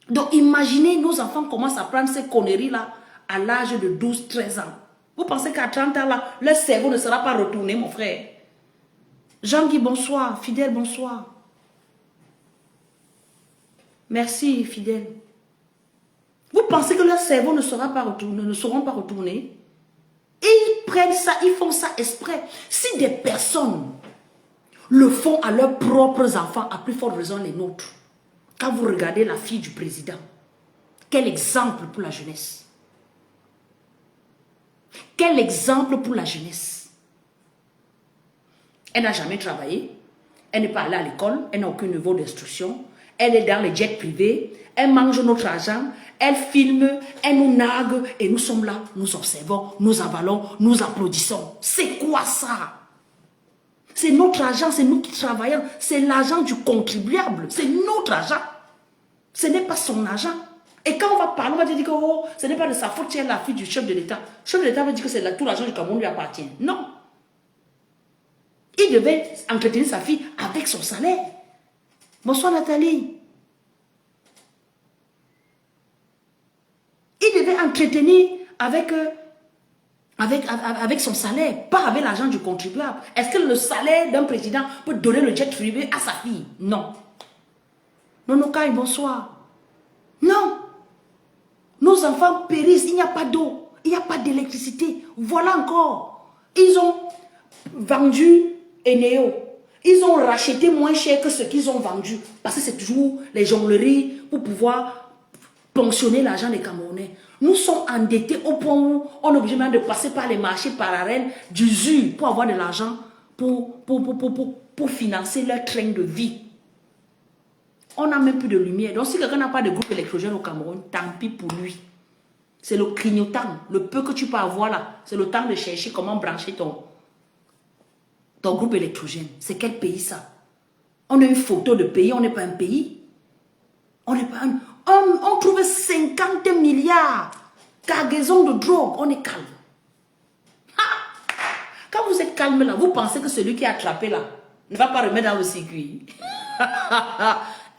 Donc imaginez, nos enfants commencent à prendre ces conneries-là à l'âge de 12-13 ans. Vous pensez qu'à 30 ans, là, leur cerveau ne sera pas retourné, mon frère? Jean-Guy, bonsoir. Fidèle, bonsoir. Merci, Fidèle. Vous pensez que leur cerveau ne sera pas retourné, ne seront pas retournés? Et ils prennent ça, ils font ça exprès. Si des personnes le font à leurs propres enfants, à plus forte raison les nôtres. Quand vous regardez la fille du président, quel exemple pour la jeunesse? Quel exemple pour la jeunesse? Elle n'a jamais travaillé, elle n'est pas allée à l'école, elle n'a aucun niveau d'instruction, elle est dans les jets privés, elle mange notre argent, elle filme, elle nous nargue et nous sommes là, nous observons, nous avalons, nous applaudissons. C'est quoi ça? C'est notre argent, c'est nous qui travaillons, c'est l'argent du contribuable, c'est notre argent. Ce n'est pas son argent. Et quand on va parler, on va dire que oh, ce n'est pas de sa faute, c'est la fille du chef de l'État. Le chef de l'État veut dire que c'est tout l'argent du Cameroun lui appartient. Non. Il devait entretenir sa fille avec son salaire. Bonsoir Nathalie. Il devait entretenir avec son salaire, pas avec l'argent du contribuable. Est-ce que le salaire d'un président peut donner le jet privé à sa fille? Non. Nonokai, bonsoir. Non. Nos enfants périssent, il n'y a pas d'eau, il n'y a pas d'électricité. Voilà encore. Ils ont vendu Eneo. Ils ont racheté moins cher que ce qu'ils ont vendu. Parce que c'est toujours les jongleries pour pouvoir ponctionner l'argent des Camerounais. Nous sommes endettés au point où on est obligé même de passer par les marchés parallèles d'usure pour avoir de l'argent pour financer leur train de vie. On n'a même plus de lumière. Donc si quelqu'un n'a pas de groupe électrogène au Cameroun, tant pis pour lui. C'est le clignotant. Le peu que tu peux avoir là, c'est le temps de chercher comment brancher ton groupe électrogène. C'est quel pays ça? On a une photo de pays, on n'est pas un pays. On n'est pas un... On trouve 50 milliards. Cargaison de drogue, on est calme. Ha! Quand vous êtes calme là, vous pensez que celui qui a attrapé là ne va pas remettre dans le circuit.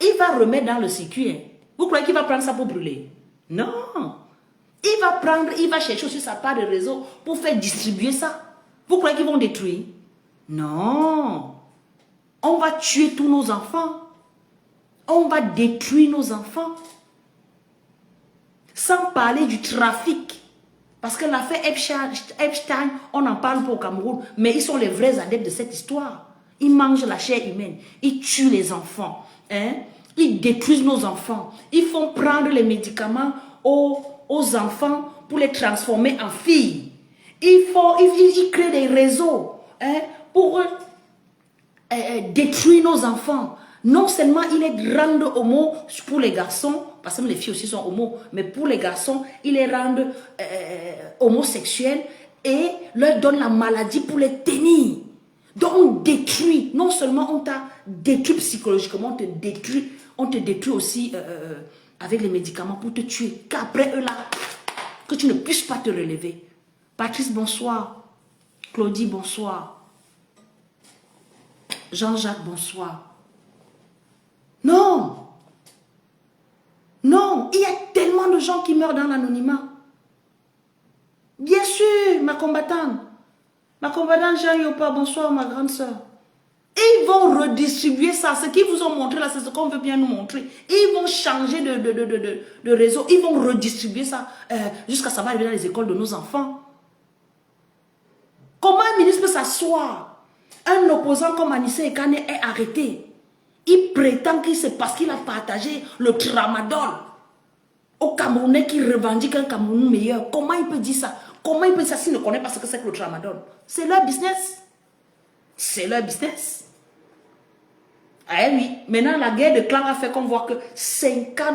Il va remettre dans le circuit. Vous croyez qu'il va prendre ça pour brûler? Non. Il va chercher aussi sa part de réseau pour faire distribuer ça. Vous croyez qu'ils vont détruire? Non. On va tuer tous nos enfants. On va détruire nos enfants. Sans parler du trafic. Parce que l'affaire Epstein, on en parle pas au Cameroun, mais ils sont les vrais adeptes de cette histoire. Ils mangent la chair humaine. Ils tuent les enfants. Hein? Ils détruisent nos enfants. Ils font prendre les médicaments aux enfants pour les transformer en filles. Ils créent des réseaux, hein, pour détruire nos enfants. Non seulement il les rendent homo pour les garçons, parce que les filles aussi sont homo, mais pour les garçons, il les rendent homosexuels et leur donne la maladie pour les tenir. Donc on détruit, non seulement on t'a détruit psychologiquement, on te détruit aussi avec les médicaments pour te tuer. Qu'après eux là, que tu ne puisses pas te relever. Patrice, bonsoir. Claudie, bonsoir. Jean-Jacques, bonsoir. Non. Non, il y a tellement de gens qui meurent dans l'anonymat. Bien sûr, ma combattante. Ma combattante Jean Yopa, bonsoir ma grande soeur. Ils vont redistribuer ça. Ce qu'ils vous ont montré là, c'est ce qu'on veut bien nous montrer. Ils vont changer de réseau. Ils vont redistribuer ça jusqu'à ça va arriver dans les écoles de nos enfants. Comment un ministre peut s'asseoir? Un opposant comme Anissé Ekane est arrêté. Il prétend que c'est parce qu'il a partagé le tramadol aux Camerounais qui revendiquent un Cameroun meilleur. Comment il peut dire ça? Comment il peut dire ça s'il ne connaît pas ce que c'est que le tramadol? C'est leur business. C'est leur business. Ah oui, maintenant la guerre de clans a fait qu'on voit que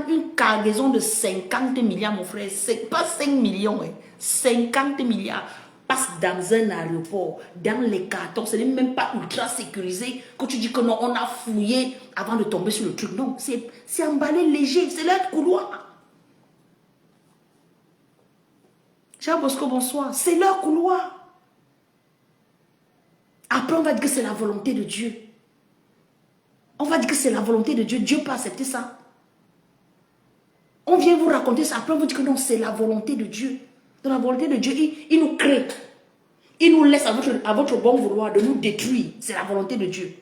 une cargaison de 50 milliards, mon frère, c'est pas 5 millions, 50 milliards passe dans un aéroport, dans les cartons, ce n'est même pas ultra sécurisé, que tu dis que non, on a fouillé avant de tomber sur le truc. Non, c'est emballé léger, c'est leur couloir. Jean Bosco, bonsoir, c'est leur couloir. Après, on va dire que c'est la volonté de Dieu. On va dire que c'est la volonté de Dieu. Dieu peut accepter ça. On vient vous raconter ça. Après, on vous dit que non, c'est la volonté de Dieu. Dans la volonté de Dieu, il nous crée. Il nous laisse à votre bon vouloir de nous détruire. C'est la volonté de Dieu.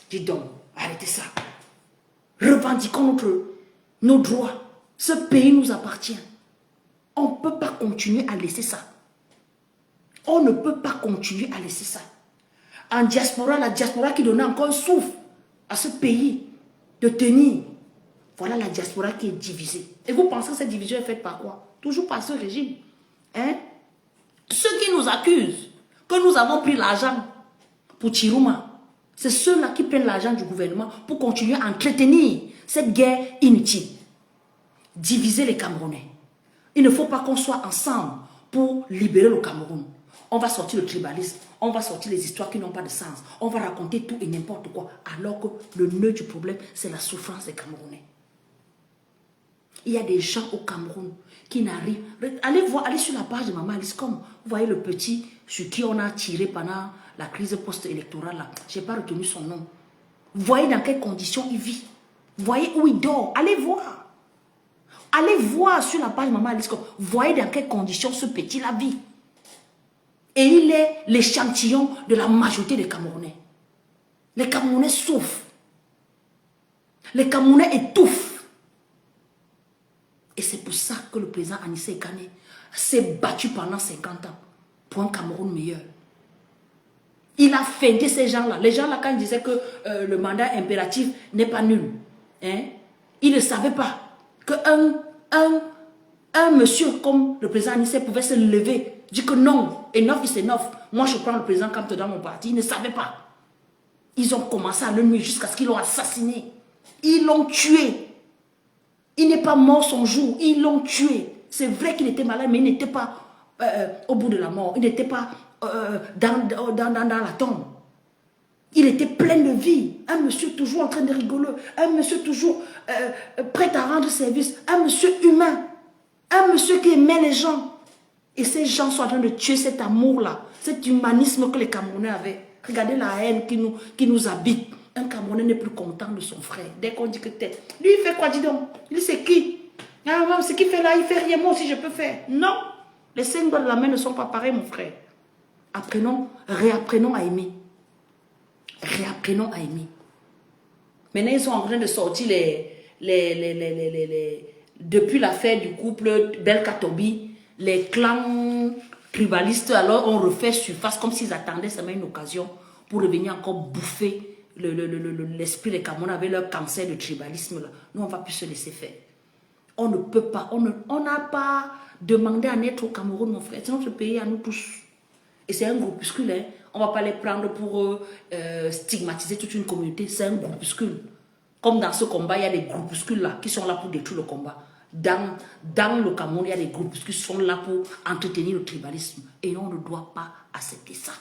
Dis donc, arrêtez ça. Revendiquons nos droits. Ce pays nous appartient. On ne peut pas continuer à laisser ça. On ne peut pas continuer à laisser ça. En diaspora, la diaspora qui donnait encore un souffle à ce pays de tenir. Voilà la diaspora qui est divisée. Et vous pensez que cette division est faite par quoi? Toujours par ce régime. Hein? Ceux qui nous accusent que nous avons pris l'argent pour Chirouma, c'est ceux-là qui prennent l'argent du gouvernement pour continuer à entretenir cette guerre inutile. Diviser les Camerounais. Il ne faut pas qu'on soit ensemble pour libérer le Cameroun. On va sortir le tribalisme, on va sortir les histoires qui n'ont pas de sens, on va raconter tout et n'importe quoi, alors que le nœud du problème, c'est la souffrance des Camerounais. Il y a des gens au Cameroun qui n'arrivent. Allez sur la page de Maman Alice, comme vous voyez le petit sur qui on a tiré pendant la crise post-électorale là. Je n'ai pas retenu son nom. Vous voyez dans quelles conditions il vit. Vous voyez où il dort. Allez voir. Allez voir sur la page Maman Alice, comme vous voyez dans quelles conditions ce petit-là vit. Et il est l'échantillon de la majorité des Camerounais. Les Camerounais souffrent. Les Camerounais étouffent. Et c'est pour ça que le président Anissé Ekane s'est battu pendant 50 ans pour un Cameroun meilleur. Il a feinté ces gens-là. Les gens-là, quand ils disaient que le mandat impératif n'est pas nul, hein, ils ne savaient pas qu'un monsieur comme le président Anissé pouvait se lever, dire que non, enough is enough. Moi, je prends le président comme dans mon parti. Ils ne savaient pas. Ils ont commencé à le nuire jusqu'à ce qu'ils l'ont assassiné. Ils l'ont tué. Il n'est pas mort son jour. Ils l'ont tué. C'est vrai qu'il était malade, mais il n'était pas au bout de la mort. Il n'était pas dans la tombe. Il était plein de vie. Un monsieur toujours en train de rigoler. Un monsieur toujours prêt à rendre service. Un monsieur humain. Un monsieur qui aimait les gens. Et ces gens sont en train de tuer cet amour-là. Cet humanisme que les Camerounais avaient. Regardez la haine qui nous habite. Un Camerounais n'est plus content de son frère. Dès qu'on dit que tête. Lui, il fait quoi, dis donc? Lui, c'est qui? Ah, ce qu'il fait là, il fait rien. Moi aussi, je peux faire. Non. Les 5 doigts de la main ne sont pas pareils, mon frère. Apprenons, réapprenons à aimer. Réapprenons à aimer. Maintenant, ils sont en train de sortir depuis l'affaire du couple Belkatobi, les clans tribalistes, alors on refait surface comme s'ils attendaient seulement une occasion pour revenir encore bouffer l'esprit des Camerounais avec leur cancer de tribalisme. Là. Nous, on ne va plus se laisser faire. On ne peut pas, on n'a pas demandé à naître au Cameroun, mon frère. C'est notre pays à nous tous. Et c'est un groupuscule, hein. On ne va pas les prendre pour stigmatiser toute une communauté. C'est un groupuscule. Comme dans ce combat, il y a des groupuscules là qui sont là pour détruire le combat. Dans le Cameroun, il y a des groupuscules qui sont là pour entretenir le tribalisme. Et on ne doit pas accepter ça.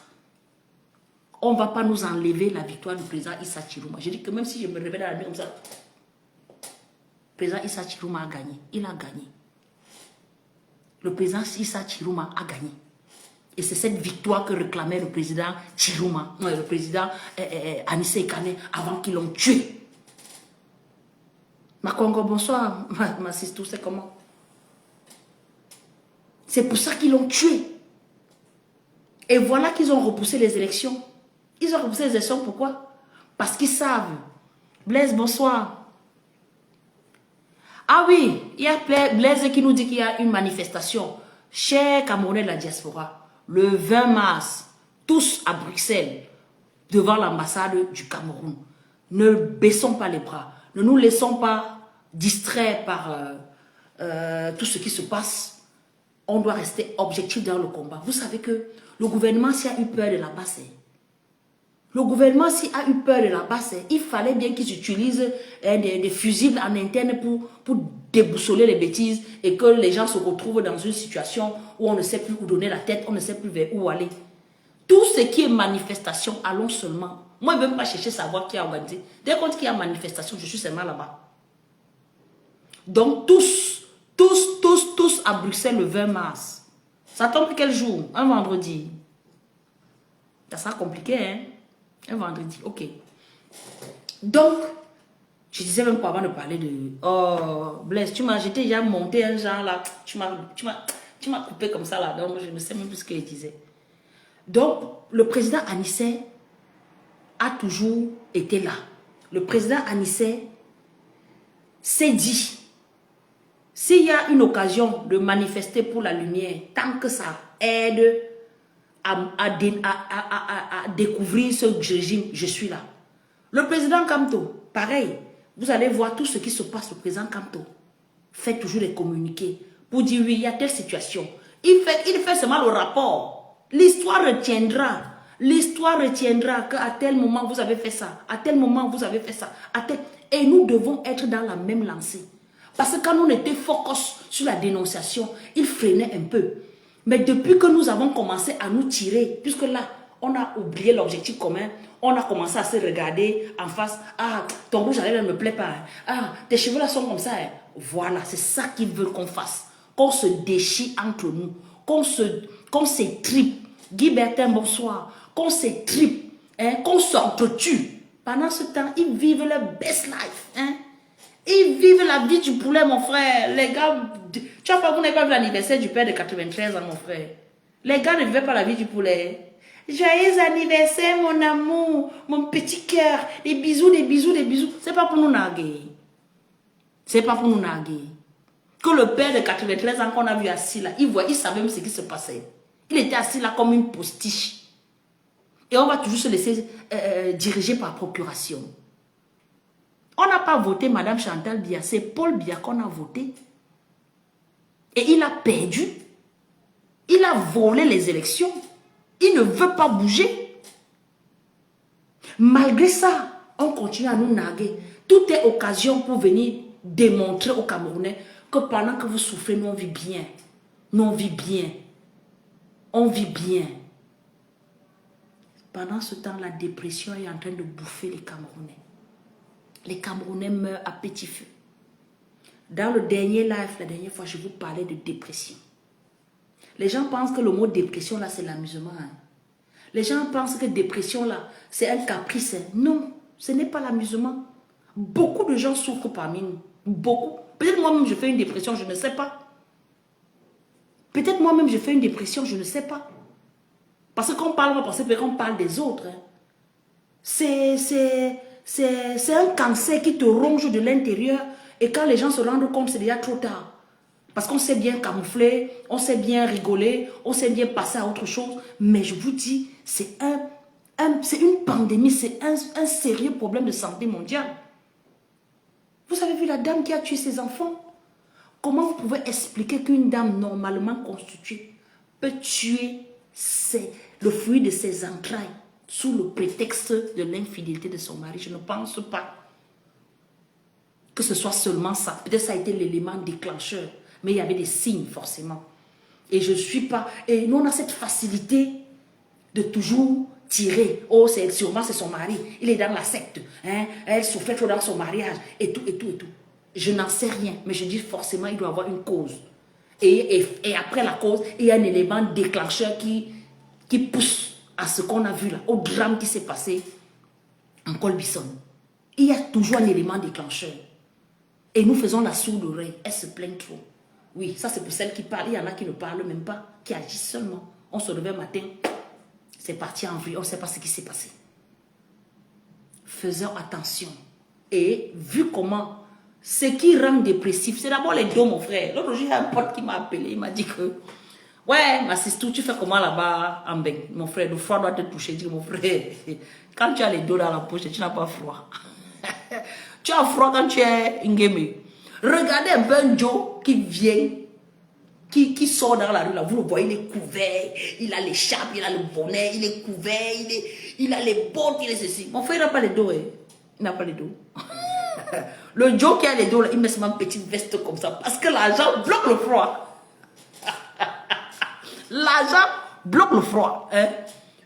On ne va pas nous enlever la victoire du président Issa Chirouma. Je dis que même si je me réveille dans la nuit comme ça, le président Issa Chirouma a gagné. Il a gagné. Le président Issa Chirouma a gagné. Et c'est cette victoire que réclamait le président Chirouma, le président Anissé Kane, avant qu'ils l'ont tué. Ma Congo, bonsoir. Ma sister, c'est comment? C'est pour ça qu'ils l'ont tué. Et voilà qu'ils ont repoussé les élections. Ils ont repoussé les élections, pourquoi? Parce qu'ils savent. Blaise, bonsoir. Ah oui, il y a Blaise qui nous dit qu'il y a une manifestation. Chers Camerounais de la diaspora, le 20 mars, tous à Bruxelles, devant l'ambassade du Cameroun. Ne baissons pas les bras. Ne nous laissons pas distraire par tout ce qui se passe. On doit rester objectif dans le combat. Vous savez que le gouvernement, s'il a eu peur de la basse, le gouvernement, s'il a eu peur de la basse, il fallait bien qu'ils utilisent des fusibles en interne pour déboussoler les bêtises et que les gens se retrouvent dans une situation où on ne sait plus où donner la tête, on ne sait plus vers où aller. Tout ce qui est manifestation, allons seulement. Moi, je ne vais même pas chercher à savoir qui a organisé. Dès qu'on dit qu'il y a manifestation, je suis seulement là-bas. Donc, tous à Bruxelles le 20 mars. Ça tombe quel jour? Un vendredi. Ça sera compliqué, hein? Un vendredi, ok. Donc, je disais même pas avant de parler de... Oh, Blaise, j'étais déjà monté un genre là. Tu m'as coupé comme ça là. Donc, je ne sais même plus ce qu'il disait. Donc, le président Anissé a toujours été là. Le président Anissé s'est dit, s'il y a une occasion de manifester pour la lumière, tant que ça aide à découvrir ce régime, je suis là. Le président Kamto, pareil, vous allez voir tout ce qui se passe. Le président Kamto fait toujours des communiqués pour dire oui, il y a telle situation. Il fait seulement le rapport. L'histoire retiendra. L'histoire retiendra qu'à tel moment vous avez fait ça, à tel moment vous avez fait ça. Et nous devons être dans la même lancée. Parce que quand on était focus sur la dénonciation, il freinait un peu. Mais depuis que nous avons commencé à nous tirer, puisque là, on a oublié l'objectif commun, on a commencé à se regarder en face. Ah, ton rouge à lèvres ne me plaît pas. Ah, tes cheveux là sont comme ça. Voilà, c'est ça qu'ils veulent qu'on fasse. Qu'on se déchire entre nous. Qu'on s'étripe. Guy Bertin, bonsoir. Qu'on s'étripe. Qu'on s'entretue. Pendant ce temps, ils vivent leur best life. Ils vivent la vie du poulet, mon frère. Les gars, tu vois pas, vous n'avez pas vu l'anniversaire du père de 93 ans, mon frère. Les gars ne vivaient pas la vie du poulet. Joyeux anniversaire, mon amour, mon petit cœur. Des bisous, des bisous, des bisous. C'est pas pour nous narguer. C'est pas pour nous narguer. Que le père de 93 ans qu'on a vu assis là, il savait même ce qui se passait. Il était assis là comme une postiche. Et on va toujours se laisser diriger par procuration. On n'a pas voté Madame Chantal Biya, c'est Paul Biya qu'on a voté. Et il a perdu. Il a volé les élections. Il ne veut pas bouger. Malgré ça, on continue à nous narguer. Tout est occasion pour venir démontrer aux Camerounais que pendant que vous souffrez, nous on vit bien. Nous on vit bien. On vit bien. Pendant ce temps, la dépression est en train de bouffer les Camerounais. Les Camerounais meurent à petit feu. Dans le dernier live, la dernière fois, je vous parlais de dépression. Les gens pensent que le mot dépression, là, c'est l'amusement. Les gens pensent que dépression, là, c'est un caprice. Non. Ce n'est pas l'amusement. Beaucoup de gens souffrent parmi nous. Beaucoup. Peut-être moi-même je fais une dépression, je ne sais pas. Peut-être moi-même je fais une dépression, je ne sais pas. Parce que quand on parle, on va penser qu'on parle des autres. Hein. C'est un cancer qui te ronge de l'intérieur. Et quand les gens se rendent compte, c'est déjà trop tard. Parce qu'on sait bien camoufler, on sait bien rigoler, on sait bien passer à autre chose. Mais je vous dis, c'est une pandémie, c'est un sérieux problème de santé mondiale. Vous avez vu la dame qui a tué ses enfants? Comment vous pouvez expliquer qu'une dame normalement constituée peut tuer le fruit de ses entrailles sous le prétexte de l'infidélité de son mari? Je ne pense pas que ce soit seulement ça. Peut-être ça a été l'élément déclencheur, mais il y avait des signes forcément. Et je ne suis pas... Et nous, on a cette facilité de toujours tirer. Oh, sûrement c'est son mari. Il est dans la secte. Hein? Elle souffrait trop dans son mariage. Et tout, et tout, et tout. Je n'en sais rien, mais je dis forcément, il doit y avoir une cause. Et après la cause, il y a un élément déclencheur qui pousse à ce qu'on a vu là, au drame qui s'est passé en Colbison. Il y a toujours un élément déclencheur. Et nous faisons la sourde oreille. Elle se plaint trop. Oui, ça c'est pour celles qui parlent. Il y en a qui ne parlent même pas, qui agissent seulement. On se réveille matin, c'est parti en vrille, on ne sait pas ce qui s'est passé. Faisons attention. Et vu comment... Ce qui rend dépressif, c'est d'abord les dos, mon frère. L'autre jour, il y a un pote qui m'a appelé, il m'a dit que, ouais, ma sister, tu fais comment là-bas en bain? Mon frère, le froid doit te toucher. Je dis, mon frère, quand tu as les dos dans la poche, tu n'as pas froid. Tu as froid quand tu es ngeme. Regardez un peu un Joe qui vient, qui sort dans la rue, là, vous le voyez, il est couvert, il a l'écharpe, il a le bonnet, il est couvert, il a les bottes, il est ceci. Mon frère, il n'a pas les dos, hein. Il n'a pas les dos. Le Joe qui a les dos, là, il met seulement une petite veste comme ça. Parce que l'argent bloque le froid. L'argent bloque le froid. Hein?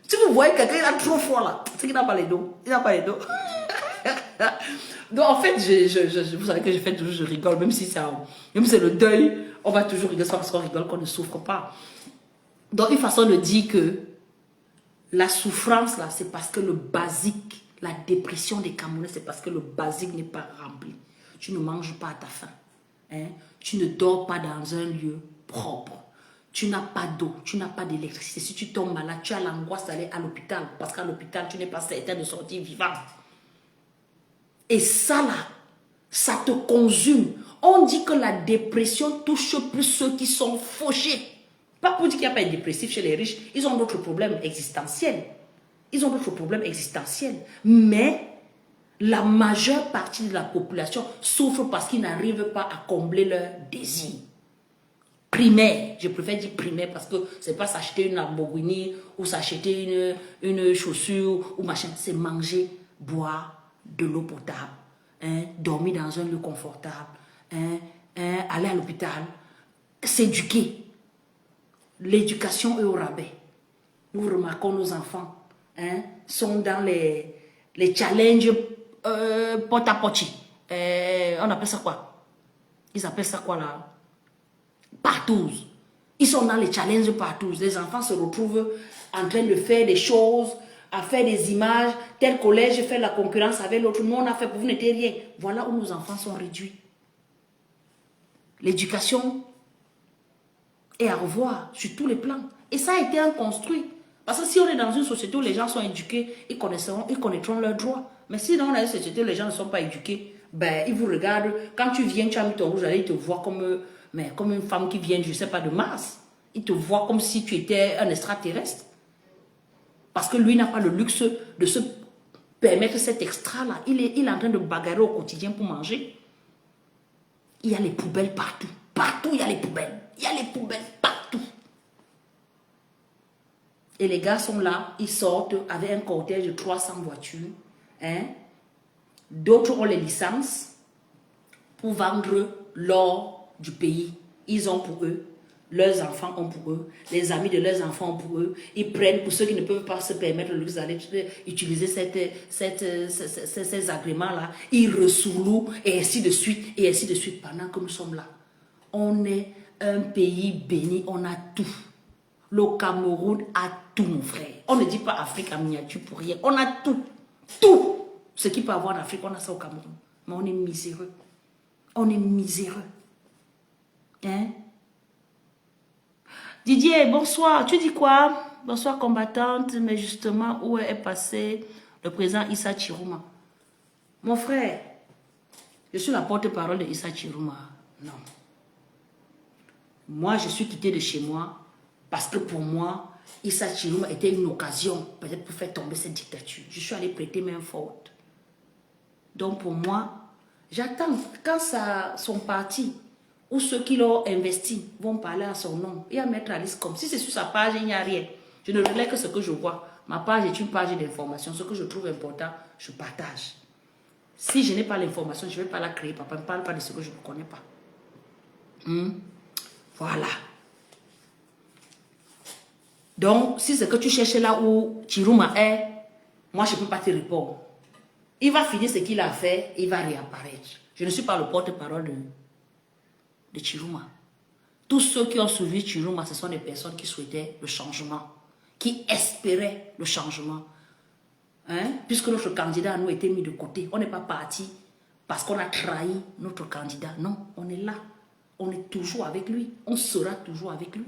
Si vous voyez quelqu'un qui a trop froid là, c'est qu'il n'a pas les dos. Il n'a pas les dos. Donc en fait, vous savez que je rigole, même si c'est le deuil, on va toujours rigoler parce qu'on rigole, qu'on ne souffre pas. Donc une façon de dire que la souffrance là, c'est parce que le basique, la dépression des Camerounais, c'est parce que le basique n'est pas rempli. Tu ne manges pas à ta faim. Hein? Tu ne dors pas dans un lieu propre. Tu n'as pas d'eau, tu n'as pas d'électricité. Si tu tombes malade, tu as l'angoisse d'aller à l'hôpital. Parce qu'à l'hôpital, tu n'es pas certain de sortir vivant. Et ça là, ça te consume. On dit que la dépression touche plus ceux qui sont fauchés. Pas pour dire qu'il n'y a pas de dépressif chez les riches. Ils ont d'autres problèmes existentiels. Ils ont d'autres problèmes existentiels. Mais la majeure partie de la population souffre parce qu'ils n'arrivent pas à combler leurs désirs. Primaire, je préfère dire primaire parce que c'est pas s'acheter une Lamborghini ou s'acheter une chaussure ou machin. C'est manger, boire, de l'eau potable, hein, dormir dans un lieu confortable, aller à l'hôpital, s'éduquer. L'éducation est au rabais. Nous remarquons nos enfants sont dans les challenges porte-à-porte. On appelle ça quoi? Ils appellent ça quoi là? Partout. Ils sont dans les challenges partout. Les enfants se retrouvent en train de faire des choses, à faire des images. Tel collège fait la concurrence avec l'autre. Nous, on a fait pour vous n'étiez rien. Voilà où nos enfants sont réduits. L'éducation est à revoir sur tous les plans. Et ça a été un construit. Parce que si on est dans une société où les gens sont éduqués, ils connaîtront leurs droits. Mais si dans une société où les gens ne sont pas éduqués, ben, ils vous regardent. Quand tu viens, tu as mis ton rouge à lèvres, ils te voient comme une femme qui vient, je ne sais pas, de Mars. Ils te voient comme si tu étais un extraterrestre. Parce que lui n'a pas le luxe de se permettre cet extra-là. Il est en train de bagarrer au quotidien pour manger. Il y a les poubelles partout. Partout, il y a les poubelles. Il y a les poubelles partout. Et les gars sont là, ils sortent avec un cortège de 300 voitures. Hein? D'autres ont les licences pour vendre l'or du pays. Ils ont pour eux. Leurs enfants ont pour eux, les amis de leurs enfants ont pour eux. Ils prennent, pour ceux qui ne peuvent pas se permettre le luxe d'aller utiliser ces agréments-là, ils ressourlouent et ainsi de suite, et ainsi de suite, pendant que nous sommes là. On est un pays béni, on a tout. Le Cameroun a tout, mon frère. On ne dit pas Afrique en miniature pour rien. On a tout. Tout. Ce qu'il peut avoir en Afrique, on a ça au Cameroun. Mais on est miséreux. On est miséreux. Hein? Didier, bonsoir. Tu dis quoi? Bonsoir, combattante. Mais justement, où est passé le président Issa Chirouma? Mon frère, je suis la porte-parole de Issa Chirouma. Non. Moi, je suis quitté de chez moi parce que pour moi, Issa Chirouma était une occasion peut-être pour faire tomber cette dictature. Je suis allé prêter main forte. Donc pour moi, j'attends quand son parti ou ceux qui l'ont investi vont parler à son nom et à mettre la liste comme si c'est sur sa page, il n'y a rien. Je ne relève que ce que je vois. Ma page est une page d'information. Ce que je trouve important, je partage. Si je n'ai pas l'information, je ne vais pas la créer. Papa ne parle pas de ce que je ne connais pas. Voilà. Donc, si c'est que tu cherches là où Chirouma est, moi, je ne peux pas te répondre. Il va finir ce qu'il a fait, il va réapparaître. Je ne suis pas le porte-parole de Chirouma. Tous ceux qui ont suivi Chirouma, ce sont des personnes qui souhaitaient le changement, qui espéraient le changement. Hein? Puisque notre candidat a nous été mis de côté. On n'est pas parti parce qu'on a trahi notre candidat. Non, on est là. On est toujours avec lui. On sera toujours avec lui.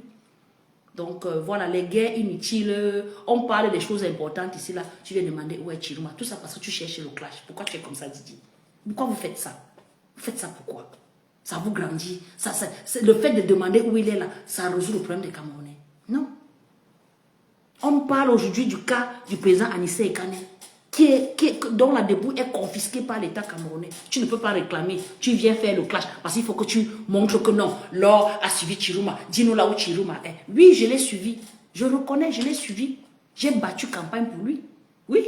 Donc voilà, les guerres inutiles, on parle des choses importantes ici, là. Tu viens demander où est Chirouma. Tout ça parce que tu cherches le clash. Pourquoi tu es comme ça, Didi? Pourquoi vous faites ça? Vous faites ça pourquoi? Ça vous grandit. Le fait de demander où il est là, ça résout le problème des Camerounais. Non. On parle aujourd'hui du cas du président Anissé Ekane, dont la dépouille est confisquée par l'État camerounais. Tu ne peux pas réclamer. Tu viens faire le clash parce qu'il faut que tu montres que non. Laure a suivi Chirouma. Dis-nous là où Chirouma est. Oui, je l'ai suivi. Je reconnais, je l'ai suivi. J'ai battu campagne pour lui. Oui.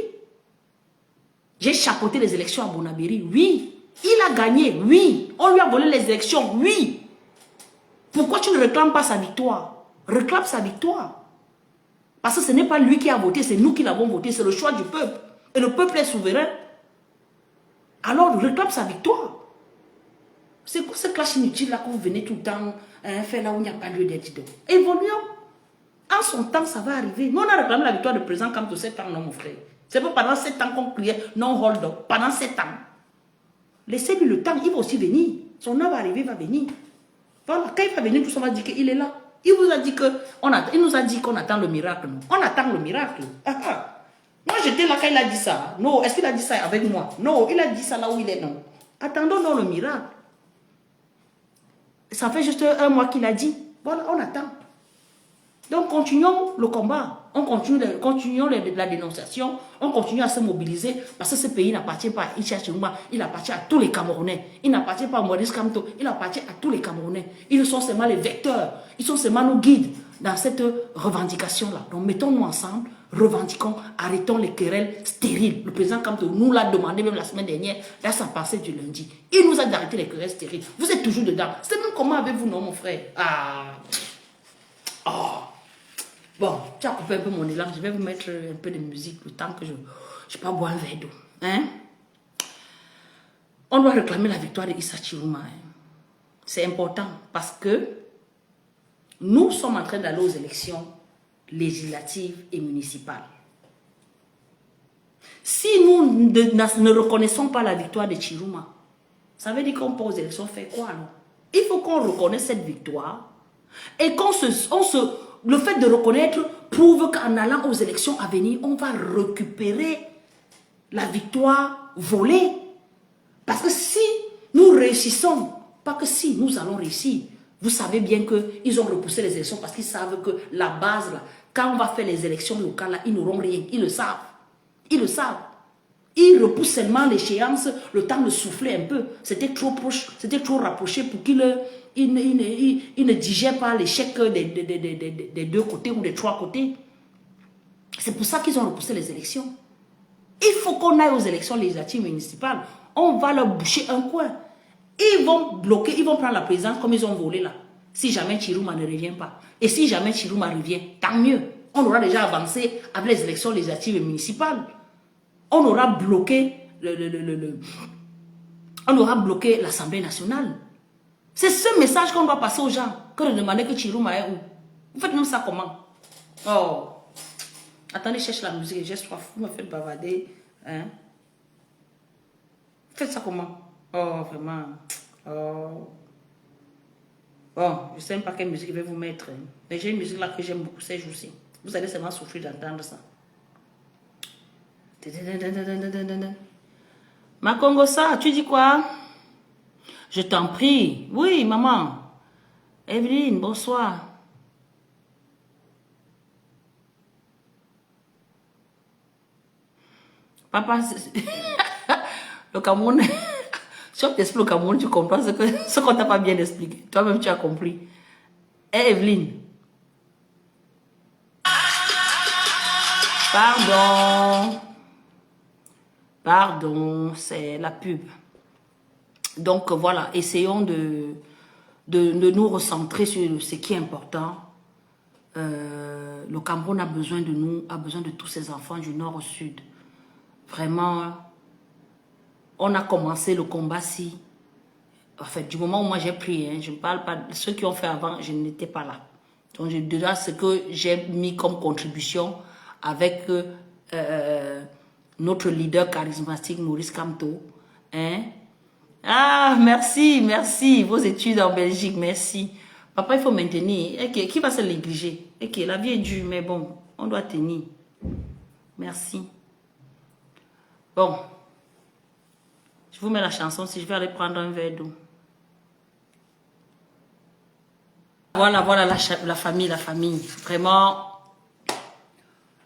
J'ai chapeauté les élections à Bonabéry. Oui. Il a gagné. Oui. On lui a volé les élections. Oui. Pourquoi tu ne réclames pas sa victoire? Réclame sa victoire. Parce que ce n'est pas lui qui a voté, c'est nous qui l'avons voté. C'est le choix du peuple. Et le peuple est souverain. Alors, réclame sa victoire. C'est quoi ce clash inutile là que vous venez tout le temps faire là où il n'y a pas lieu d'être? Évoluons. En son temps, ça va arriver. Nous, on a réclamé la victoire du président Kamto 7 ans, non, mon frère. C'est pas pendant 7 ans qu'on criait non hold up. Pendant 7 ans. Laissez-lui le temps, il va aussi venir. Son heure va arriver, il va venir. Voilà, quand il va venir, tout ça va dire qu'il est là. Il vous a dit il nous a dit qu'on attend le miracle. On attend le miracle. Moi, j'étais là quand il a dit ça. Non, est-ce qu'il a dit ça avec moi? Non, il a dit ça là où il est. Non. Attendons donc le miracle. Ça fait juste un mois qu'il a dit. Voilà, on attend. Donc, continuons le combat. Continuons la dénonciation. On continue à se mobiliser parce que ce pays n'appartient pas à Issa Chirouma. Il appartient à tous les Camerounais. Il n'appartient pas à Maurice Kamto. Il appartient à tous les Camerounais. Ils sont seulement les vecteurs. Ils sont seulement nos guides dans cette revendication-là. Donc, mettons-nous ensemble, revendiquons, arrêtons les querelles stériles. Le président Kamto nous l'a demandé même la semaine dernière. Là, ça passait du lundi. Il nous a dit d'arrêter les querelles stériles. Vous êtes toujours dedans. C'est même comment avec vous, non, mon frère? Bon, tu as coupé un peu mon élan. Je vais vous mettre un peu de musique le temps que je ne pas boire un verre d'eau. Hein? On doit réclamer la victoire de Issa Chirouma. Hein? C'est important parce que nous sommes en train d'aller aux élections législatives et municipales. Si nous ne reconnaissons pas la victoire de Chirouma, ça veut dire qu'on peut aux élections faire quoi alors? Il faut qu'on reconnaisse cette victoire et le fait de reconnaître prouve qu'en allant aux élections à venir, on va récupérer la victoire volée. Parce que si nous réussissons, pas que si nous allons réussir, vous savez bien qu'ils ont repoussé les élections parce qu'ils savent que la base, là, quand on va faire les élections locales, là, ils n'auront rien. Ils le savent. Ils le savent. Ils repoussent seulement l'échéance, le temps de souffler un peu. C'était trop proche, c'était trop rapproché pour qu'ils ne digèrent pas l'échec des deux côtés ou des trois côtés. C'est pour ça qu'ils ont repoussé les élections. Il faut qu'on aille aux élections législatives municipales. On va leur boucher un coin. Ils vont bloquer, ils vont prendre la présidence comme ils ont volé là. Si jamais Chirouma ne revient pas. Et si jamais Chirouma revient, tant mieux. On aura déjà avancé avec les élections législatives et municipales. On aura bloqué on aura bloqué l'Assemblée nationale. C'est ce message qu'on doit passer aux gens. Que de demander que Chirouma est où. Vous faites même ça comment? Oh. Attendez, cherche la musique. J'ai soif. Vous me faites bavarder. Hein? Faites ça comment? Oh, vraiment. Oh. Bon, je ne sais même pas quelle musique je vais vous mettre. Mais j'ai une musique là que j'aime beaucoup ces jours-ci. Vous allez seulement souffrir d'entendre ça. Ma Congo, ça, tu dis quoi? Je t'en prie. Oui, maman. Evelyne, bonsoir. Papa, le Cameroun, si on t'explique le Cameroun, tu comprends ce qu'on t'a pas bien expliqué. Toi-même, tu as compris. Eh, Evelyne. Pardon. Pardon, c'est la pub. Donc voilà, essayons de nous recentrer sur ce qui est important. Le Cameroun a besoin de nous, a besoin de tous ses enfants du nord au sud. Vraiment, on a commencé le combat-ci. En fait, du moment où moi j'ai pris, hein, je ne parle pas de ceux qui ont fait avant, je n'étais pas là. Donc, je dirais ce que j'ai mis comme contribution avec notre leader charismatique, Maurice Kamto. Hein? Ah, merci, merci. Vos études en Belgique, merci. Papa, il faut maintenir. Okay, qui va se négliger? Ok, la vie est dure, mais bon, on doit tenir. Merci. Bon. Je vous mets la chanson si je vais aller prendre un verre d'eau. Voilà, voilà la famille, la famille. Vraiment,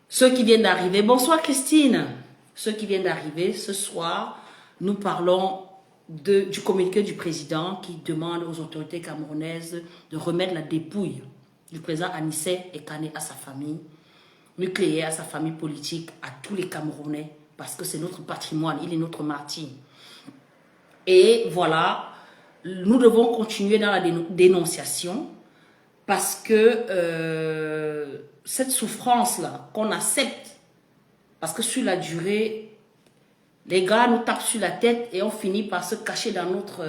ceux qui viennent d'arriver. Bonsoir Christine. Ceux qui viennent d'arriver, ce soir, nous parlons du communiqué du président qui demande aux autorités camerounaises de remettre la dépouille du président Anissé Ekané à sa famille nucléaire, à sa famille politique, à tous les Camerounais, parce que c'est notre patrimoine, il est notre martyr. Et voilà, nous devons continuer dans la dénonciation parce que cette souffrance-là qu'on accepte, parce que sur la durée, les gars nous tapent sur la tête et on finit par se cacher dans notre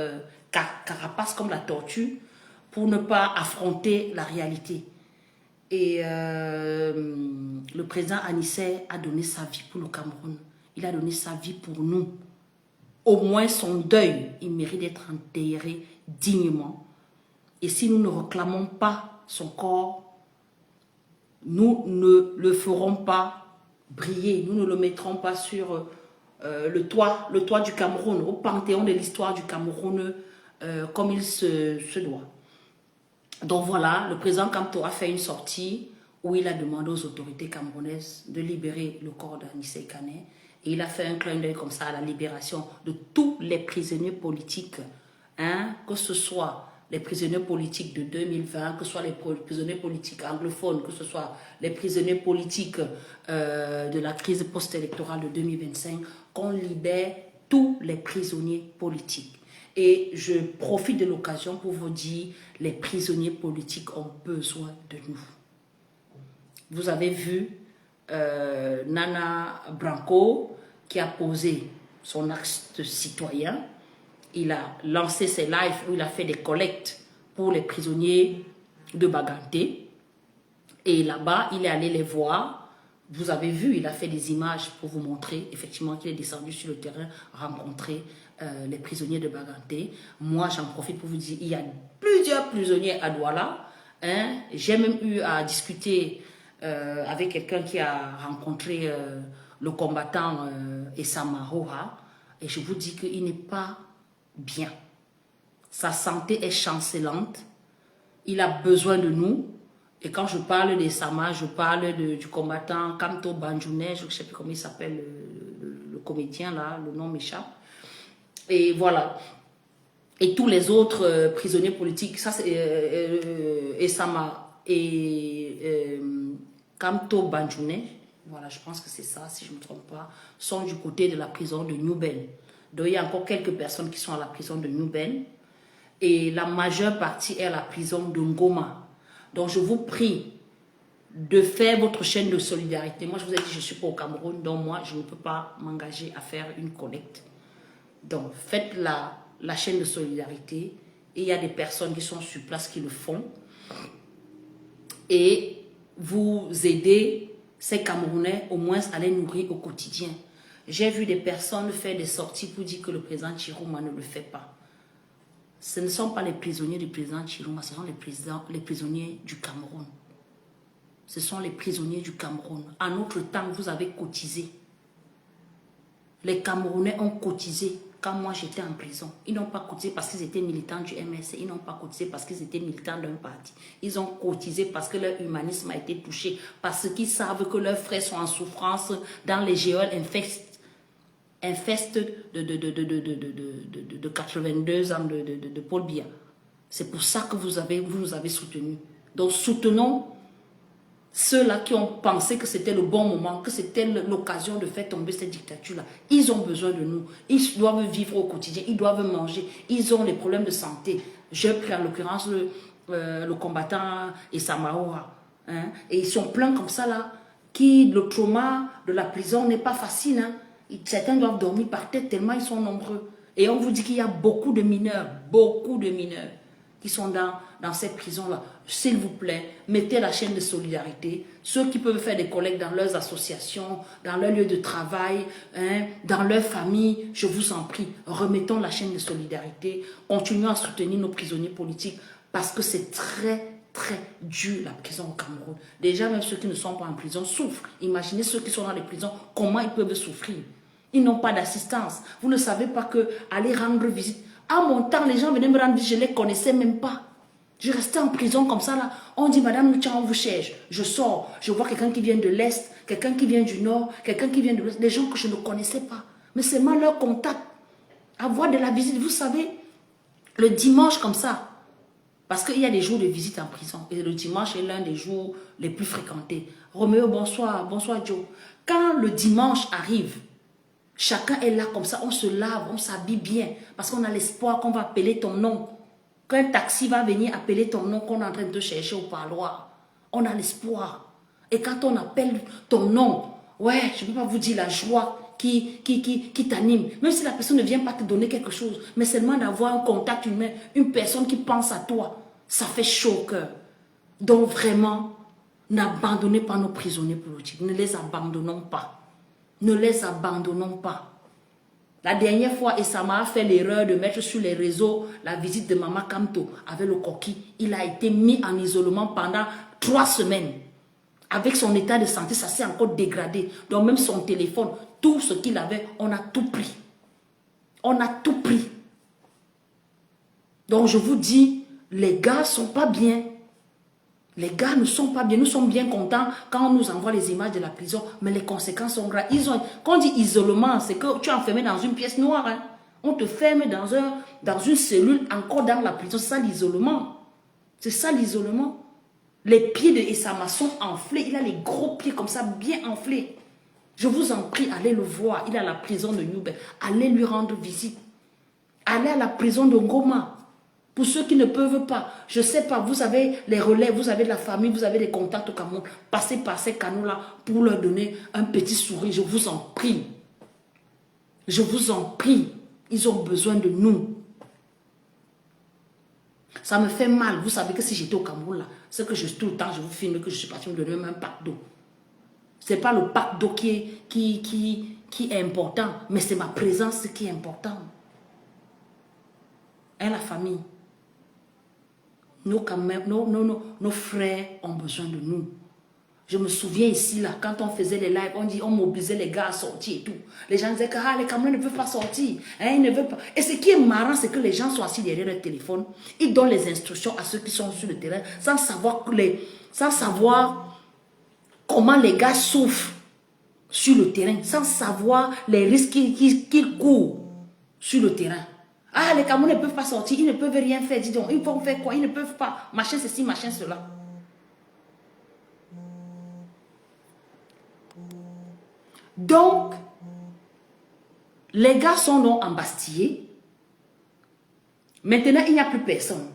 carapace comme la tortue pour ne pas affronter la réalité. Et le président Anissé a donné sa vie pour le Cameroun. Il a donné sa vie pour nous. Au moins son deuil, il mérite d'être enterré dignement. Et si nous ne réclamons pas son corps, nous ne le ferons pas briller. Nous ne le mettrons pas sur le toit du Cameroun, au panthéon de l'histoire du Cameroun, comme il se doit. Donc voilà, le président Kamto a fait une sortie où il a demandé aux autorités camerounaises de libérer le corps d'Anissé Ekané. Et il a fait un clin d'œil comme ça à la libération de tous les prisonniers politiques, hein, que ce soit les prisonniers politiques de 2020, que ce soit les prisonniers politiques anglophones, que ce soit les prisonniers politiques de la crise post-électorale de 2025, qu'on libère tous les prisonniers politiques. Et je profite de l'occasion pour vous dire, les prisonniers politiques ont besoin de nous. Vous avez vu Nana Branco qui a posé son acte citoyen. Il a lancé ses lives où il a fait des collectes pour les prisonniers de Baganté. Et là-bas, il est allé les voir. Vous avez vu, il a fait des images pour vous montrer effectivement qu'il est descendu sur le terrain, rencontrer les prisonniers de Baganté. Moi, j'en profite pour vous dire, il y a plusieurs prisonniers à Douala. Hein. J'ai même eu à discuter avec quelqu'un qui a rencontré le combattant Essama Roha. Et je vous dis qu'il n'est pas bien. Sa santé est chancelante. Il a besoin de nous. Et quand je parle d'Essama, je parle du combattant Kamto Banjoune, je ne sais plus comment il s'appelle, le comédien là, le nom m'échappe. Et voilà. Et tous les autres prisonniers politiques, ça c'est Essama et Kamto Banjoune, voilà, je pense que c'est ça, si je ne me trompe pas, sont du côté de la prison de New Ben. Donc il y a encore quelques personnes qui sont à la prison de New Ben. Et la majeure partie est à la prison de Ngoma. Donc, je vous prie de faire votre chaîne de solidarité. Moi, je vous ai dit, je ne suis pas au Cameroun, donc moi, je ne peux pas m'engager à faire une collecte. Donc, faites la chaîne de solidarité. Et il y a des personnes qui sont sur place qui le font. Et vous aidez ces Camerounais au moins à les nourrir au quotidien. J'ai vu des personnes faire des sorties pour dire que le président Chirouma ne le fait pas. Ce ne sont pas les prisonniers du président Chirouma, ce sont les prisonniers du Cameroun. Ce sont les prisonniers du Cameroun. En notre temps, vous avez cotisé. Les Camerounais ont cotisé quand moi j'étais en prison. Ils n'ont pas cotisé parce qu'ils étaient militants du MSC. Ils n'ont pas cotisé parce qu'ils étaient militants d'un parti. Ils ont cotisé parce que leur humanisme a été touché. Parce qu'ils savent que leurs frères sont en souffrance dans les géoles infestes de 82 ans de Paul Biya. C'est pour ça que vous nous avez soutenus. Donc soutenons ceux-là qui ont pensé que c'était le bon moment, que c'était l'occasion de faire tomber cette dictature-là. Ils ont besoin de nous. Ils doivent vivre au quotidien. Ils doivent manger. Ils ont des problèmes de santé. J'ai pris en l'occurrence le combattant Isamaoa. Hein? Et ils sont pleins comme ça là. Le trauma de la prison n'est pas facile. Hein? Certains doivent dormir par tête tellement ils sont nombreux. Et on vous dit qu'il y a beaucoup de mineurs qui sont dans cette prison-là. S'il vous plaît, mettez la chaîne de solidarité. Ceux qui peuvent faire des collectes dans leurs associations, dans leurs lieux de travail, hein, dans leurs familles, je vous en prie, remettons la chaîne de solidarité. Continuons à soutenir nos prisonniers politiques parce que c'est très, très dur la prison au Cameroun. Déjà, même ceux qui ne sont pas en prison souffrent. Imaginez ceux qui sont dans les prisons, comment ils peuvent souffrir. Ils n'ont pas d'assistance. Vous ne savez pas que aller rendre visite. À mon temps, les gens venaient me rendre visite, je ne les connaissais même pas. Je restais en prison comme ça là. On dit, Madame Luchan, on vous cherche. Je sors, je vois quelqu'un qui vient de l'Est, quelqu'un qui vient du Nord, quelqu'un qui vient de l'Ouest. Des gens que je ne connaissais pas. Mais c'est seulement leur contact. Avoir de la visite, vous savez, le dimanche comme ça. Parce qu'il y a des jours de visite en prison. Et le dimanche est l'un des jours les plus fréquentés. Roméo, bonsoir. Bonsoir, Joe. Quand le dimanche arrive, chacun est là comme ça, on se lave, on s'habille bien. Parce qu'on a l'espoir qu'on va appeler ton nom. Qu'un taxi va venir appeler ton nom qu'on est en train de te chercher au parloir. On a l'espoir. Et quand on appelle ton nom, ouais, je ne peux pas vous dire la joie qui t'anime. Même si la personne ne vient pas te donner quelque chose, mais seulement d'avoir un contact humain, une personne qui pense à toi, ça fait chaud au cœur. Donc vraiment, n'abandonnez pas nos prisonniers politiques. Ne les abandonnons pas. Ne les abandonnons pas. La dernière fois, Essama a fait l'erreur de mettre sur les réseaux la visite de Maman Kamto avec le coquille. Il a été mis en isolement pendant 3 semaines. Avec son état de santé, ça s'est encore dégradé. Donc même son téléphone, tout ce qu'il avait, on a tout pris. On a tout pris. Donc je vous dis, les gars ne sont pas bien. Les gars ne sont pas bien. Nous sommes bien contents quand on nous envoie les images de la prison, mais les conséquences sont graves. Quand on dit isolement, c'est que tu es enfermé dans une pièce noire. Hein. On te ferme dans une cellule, encore dans la prison. C'est ça l'isolement. C'est ça l'isolement. Les pieds de Essama sont enflés. Il a les gros pieds comme ça, bien enflés. Je vous en prie, allez le voir. Il est à la prison de Newberg. Allez lui rendre visite. Allez à la prison de Ngoma. Pour ceux qui ne peuvent pas, je ne sais pas, vous avez les relais, vous avez de la famille, vous avez des contacts au Cameroun. Passez par ces canaux-là pour leur donner un petit sourire. Je vous en prie. Je vous en prie. Ils ont besoin de nous. Ça me fait mal. Vous savez que si j'étais au Cameroun, là, c'est que tout le temps, je vous filme que je suis parti me donner même un pack d'eau. Ce n'est pas le pack d'eau qui est important, mais c'est ma présence qui est importante. Et la famille. Nos frères ont besoin de nous. Je me souviens ici, là, quand on faisait les lives, on mobilisait les gars à sortir et tout. Les gens disaient que les Camerounais ne veulent pas sortir. Hein, ils ne veulent pas. Et ce qui est marrant, c'est que les gens sont assis derrière leur téléphone. Ils donnent les instructions à ceux qui sont sur le terrain sans savoir comment les gars souffrent sur le terrain, sans savoir les risques qu'ils courent sur le terrain. Ah, les Camerounais ne peuvent pas sortir, ils ne peuvent rien faire, dis donc, ils vont faire quoi? Ils ne peuvent pas, machin ceci, machin cela. Donc, les gars sont donc embastillés. Maintenant, il n'y a plus personne.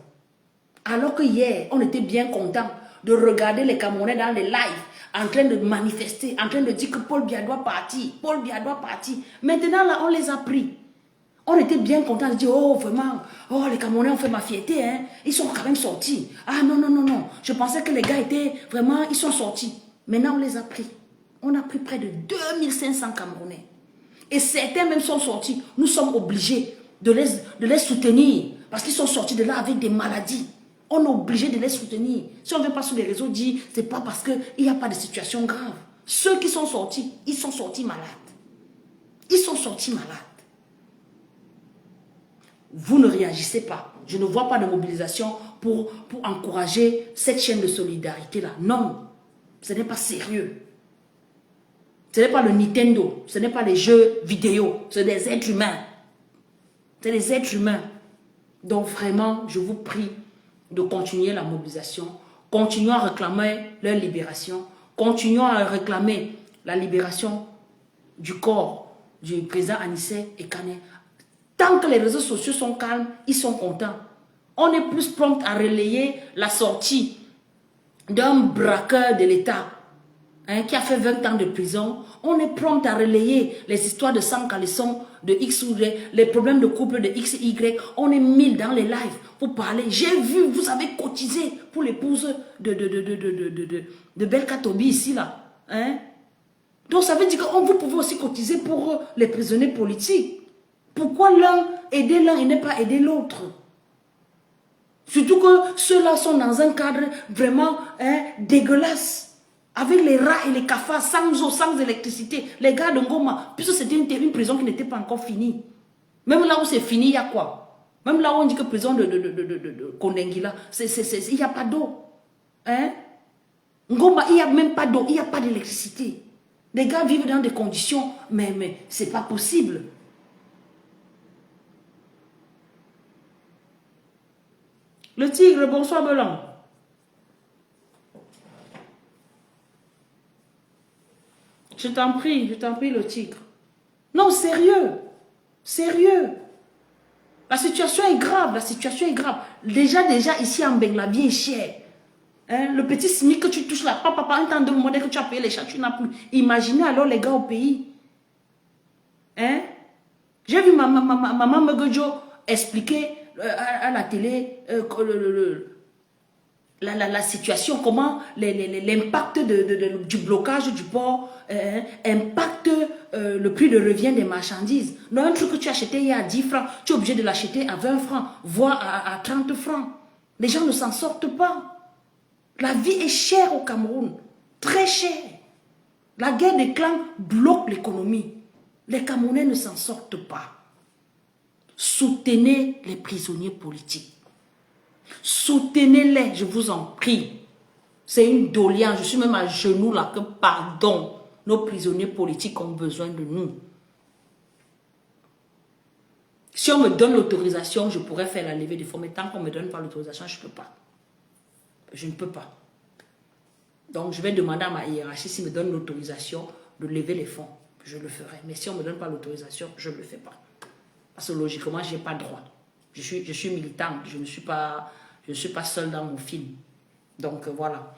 Alors que hier, on était bien content de regarder les Camerounais dans les lives, en train de manifester, en train de dire que Paul Biya doit partir, Paul Biya doit partir. Maintenant, là, on les a pris. On était bien contents de dire, oh vraiment, oh les Camerounais ont fait ma fierté, hein. Ils sont quand même sortis. Ah non, non, non, non. Je pensais que les gars étaient vraiment, ils sont sortis. Maintenant, on les a pris. On a pris près de 2500 Camerounais Et certains même sont sortis. Nous sommes obligés de les soutenir. Parce qu'ils sont sortis de là avec des maladies. On est obligé de les soutenir. Si on ne veut pas sur les réseaux dire, ce n'est pas parce qu'il n'y a pas de situation grave. Ceux qui sont sortis, ils sont sortis malades. Ils sont sortis malades. Vous ne réagissez pas. Je ne vois pas de mobilisation pour encourager cette chaîne de solidarité-là. Non, ce n'est pas sérieux. Ce n'est pas le Nintendo, ce n'est pas les jeux vidéo, c'est des êtres humains. C'est des êtres humains. Donc vraiment, je vous prie de continuer la mobilisation. Continuons à réclamer leur libération. Continuons à réclamer la libération du corps du président Anissé et Kane. Tant que les réseaux sociaux sont calmes, ils sont contents. On est plus prompt à relayer la sortie d'un braqueur de l'État qui a fait 20 ans de prison. On est prompt à relayer les histoires de sang caleçon, de X ou Y, les problèmes de couple de X, Y. On est 1000 dans les lives pour parler. J'ai vu, vous avez cotisé pour l'épouse de Belkatobi ici, là. Donc ça veut dire que vous pouvez aussi cotiser pour les prisonniers politiques. Pourquoi l'un aider l'un et ne pas aider l'autre? Surtout que ceux-là sont dans un cadre vraiment dégueulasse. Avec les rats et les cafards, sans eau, sans électricité. Les gars de Ngoma, puisque c'était une prison qui n'était pas encore finie. Même là où c'est fini, il y a quoi? Même là où on dit que prison de Kondengila, il n'y a pas d'eau. Ngoma, il n'y a même pas d'eau, il n'y a pas d'électricité. Les gars vivent dans des conditions, mais c'est pas possible. Le tigre, bonsoir Belan. Je t'en prie le tigre. Non, sérieux. Sérieux. La situation est grave, la situation est grave. Déjà, ici en Beng, la vie est chère. Le petit SMIC que tu touches là, papa, un temps de dès que tu as payé les chats, tu n'as plus. Imaginez alors les gars au pays. J'ai vu maman Megojo expliquer à la télé la situation, comment l'impact du blocage du port impacte le prix de revient des marchandises. Donc un truc que tu achetais hier à 10 francs, tu es obligé de l'acheter à 20 francs, voire à 30 francs. Les gens ne s'en sortent pas. La vie est chère au Cameroun, très chère. La guerre des clans bloque l'économie. Les Camerounais ne s'en sortent pas. Soutenez les prisonniers politiques. Soutenez-les, je vous en prie. C'est une doléance. Je suis même à genoux là que pardon. Nos prisonniers politiques ont besoin de nous. Si on me donne l'autorisation, je pourrais faire la levée des fonds. Mais tant qu'on ne me donne pas l'autorisation, je ne peux pas. Je ne peux pas. Donc je vais demander à ma hiérarchie s'il me donne l'autorisation de lever les fonds. Je le ferai. Mais si on ne me donne pas l'autorisation, je ne le fais pas. Parce que logiquement, je n'ai pas droit. Je suis militante. Je ne suis pas seule dans mon film. Donc voilà.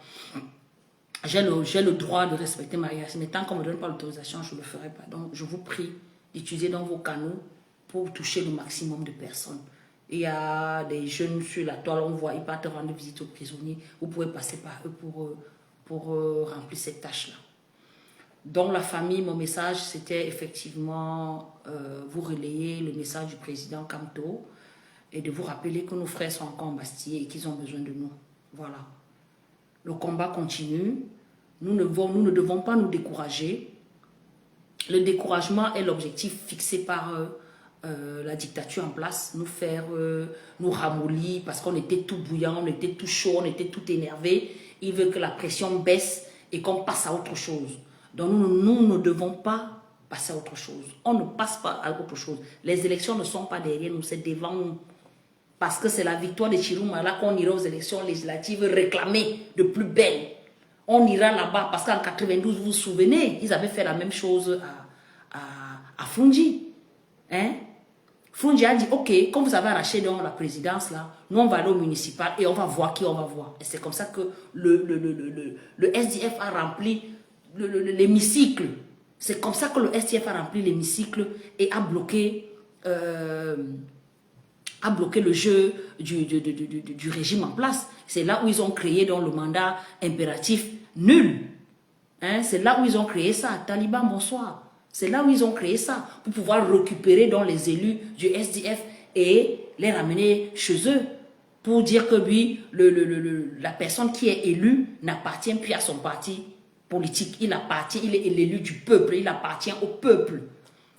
J'ai le droit de respecter ma hiérarchie. Mais tant qu'on ne me donne pas l'autorisation, je ne le ferai pas. Donc je vous prie d'utiliser dans vos canaux pour toucher le maximum de personnes. Il y a des jeunes sur la toile, on voit, ils partent rendre visite aux prisonniers. Vous pouvez passer par eux pour remplir cette tâche-là. Donc la famille, mon message, c'était effectivement vous relayer le message du président Kamto et de vous rappeler que nos frères sont encore en Bastille et qu'ils ont besoin de nous. Voilà. Le combat continue. Nous ne devons pas nous décourager. Le découragement est l'objectif fixé par la dictature en place, nous ramollir parce qu'on était tout bouillant, on était tout chaud, on était tout énervé. Il veut que la pression baisse et qu'on passe à autre chose. Donc nous ne devons pas passer à autre chose. On ne passe pas à autre chose. Les élections ne sont pas derrière nous, c'est devant nous. Parce que c'est la victoire de Chirumala qu'on ira aux élections législatives réclamer de plus belle. On ira là-bas parce qu'en 92, vous vous souvenez, ils avaient fait la même chose à Fungi. Fungi a dit, ok, comme vous avez arraché dans la présidence, là, nous on va aller au municipal et on va voir qui on va voir. Et c'est comme ça que le SDF a rempli l'hémicycle. C'est comme ça que le SDF a rempli l'hémicycle et a bloqué le jeu du régime en place. C'est là où ils ont créé donc, le mandat impératif nul. C'est là où ils ont créé ça. Taliban, bonsoir. C'est là où ils ont créé ça, pour pouvoir récupérer dans les élus du SDF et les ramener chez eux. Pour dire que lui, la personne qui est élue n'appartient plus à son parti politique. Il est l'élu du peuple, il appartient au peuple.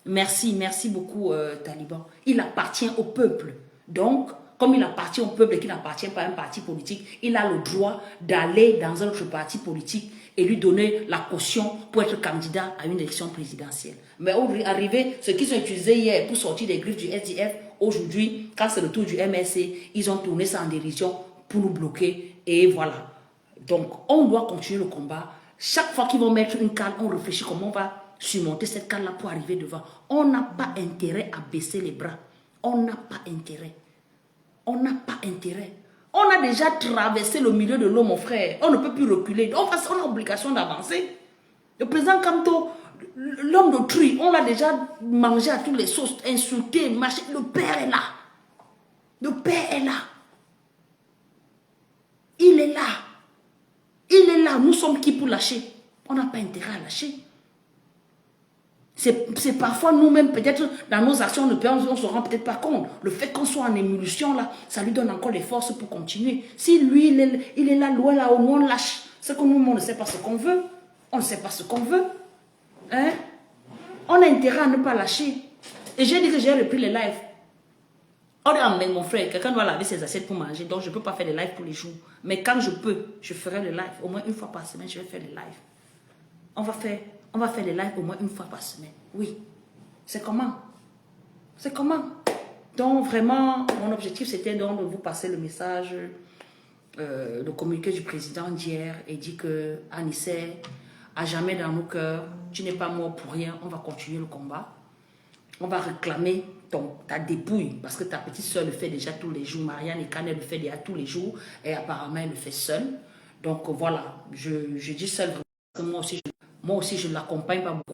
Merci beaucoup Taliban. Il appartient au peuple. Donc, comme il appartient au peuple et qu'il n'appartient pas à un parti politique, il a le droit d'aller dans un autre parti politique et lui donner la caution pour être candidat à une élection présidentielle. Mais arrivé, ce qu'ils ont utilisé hier pour sortir des griffes du SDF, aujourd'hui, quand c'est le tour du MSC, ils ont tourné ça en dérision pour nous bloquer. Et voilà. Donc, on doit continuer le combat. Chaque fois qu'ils vont mettre une canne, on réfléchit comment on va surmonter cette canne-là pour arriver devant. On n'a pas intérêt à baisser les bras. On n'a pas intérêt. On n'a pas intérêt. On a déjà traversé le milieu de l'eau, mon frère. On ne peut plus reculer. On a l'obligation d'avancer. Le président Kamto, l'homme d'autrui, on l'a déjà mangé à toutes les sauces, insulté, marché. Le père est là. Le père est là. Il est là. Il est là. Nous sommes qui pour lâcher? On n'a pas intérêt à lâcher. C'est parfois nous-mêmes, peut-être dans nos actions, on ne se rend peut-être pas compte. Le fait qu'on soit en émulsion, là, ça lui donne encore des forces pour continuer. Si lui, il est là, loin là, au moins on lâche. C'est que nous, on ne sait pas ce qu'on veut. On ne sait pas ce qu'on veut. Hein? On a intérêt à ne pas lâcher. Et j'ai dit que j'ai repris les lives. On est en main, mon frère, quelqu'un doit laver ses assiettes pour manger, donc je ne peux pas faire des lives tous les jours. Mais quand je peux, je ferai le live. Au moins une fois par semaine, je vais faire les lives. On va faire les lives au moins une fois par semaine. Oui. C'est comment? C'est comment? Donc, vraiment, mon objectif, c'était donc de vous passer le message, le communiqué du président d'hier, et dit que Anissé, à jamais dans nos cœurs, tu n'es pas mort pour rien, on va continuer le combat. On va réclamer ta dépouille, parce que ta petite soeur le fait déjà tous les jours, Marianne Ekane le fait déjà tous les jours, et apparemment, elle le fait seule. Donc, voilà, je dis seule, parce que moi aussi, je ne l'accompagne pas beaucoup.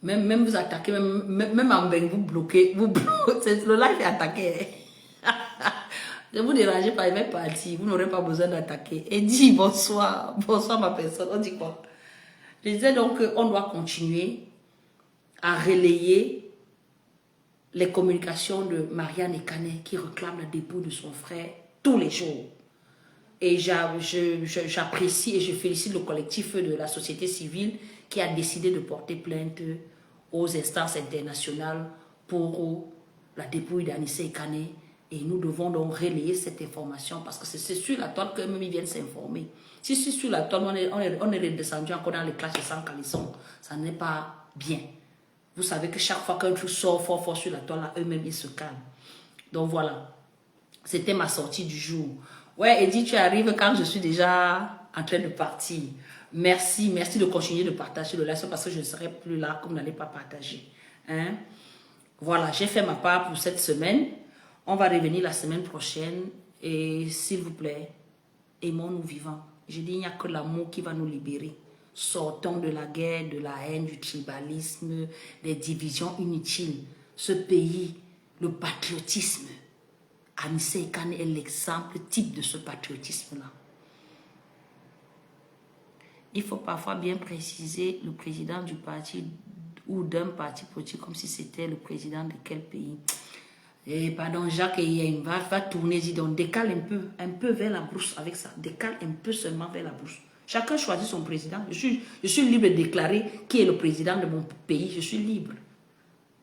Même vous attaquez, même en bain, vous bloquez. Le live est attaqué. Ne vous dérangez pas, il va partir. Vous n'aurez pas besoin d'attaquer. Et dit bonsoir. Bonsoir ma personne. On dit quoi? Je disais donc qu'on doit continuer à relayer les communications de Marianne Ekane qui réclame la dépouille de son frère tous les jours. Et j'apprécie et je félicite le collectif de la société civile qui a décidé de porter plainte aux instances internationales pour la dépouille d'Anissé Ekane. Et nous devons donc relayer cette information parce que c'est sur la toile qu'eux-mêmes ils viennent s'informer. Si c'est sur la toile, on est redescendu encore dans les classes de sans caleçon, ça n'est pas bien. Vous savez que chaque fois qu'un truc sort fort sur la toile, eux-mêmes ils se calment. Donc voilà, c'était ma sortie du jour. Ouais, Eddie, tu arrives quand je suis déjà en train de partir. Merci de continuer de partager le live parce que je ne serai plus là comme vous n'allez pas partager. Hein? Voilà, j'ai fait ma part pour cette semaine. On va revenir la semaine prochaine. Et s'il vous plaît, aimons-nous vivants. Je dis, il n'y a que l'amour qui va nous libérer. Sortons de la guerre, de la haine, du tribalisme, des divisions inutiles. Ce pays, le patriotisme. Anissé Ekane est l'exemple type de ce patriotisme-là. Il faut parfois bien préciser le président du parti ou d'un parti politique comme si c'était le président de quel pays. Et pardon, Jacques Eyem va tourner, dis donc, décale un peu vers la brousse avec ça. Décale un peu seulement vers la brousse. Chacun choisit son président. Je suis libre de déclarer qui est le président de mon pays. Je suis libre.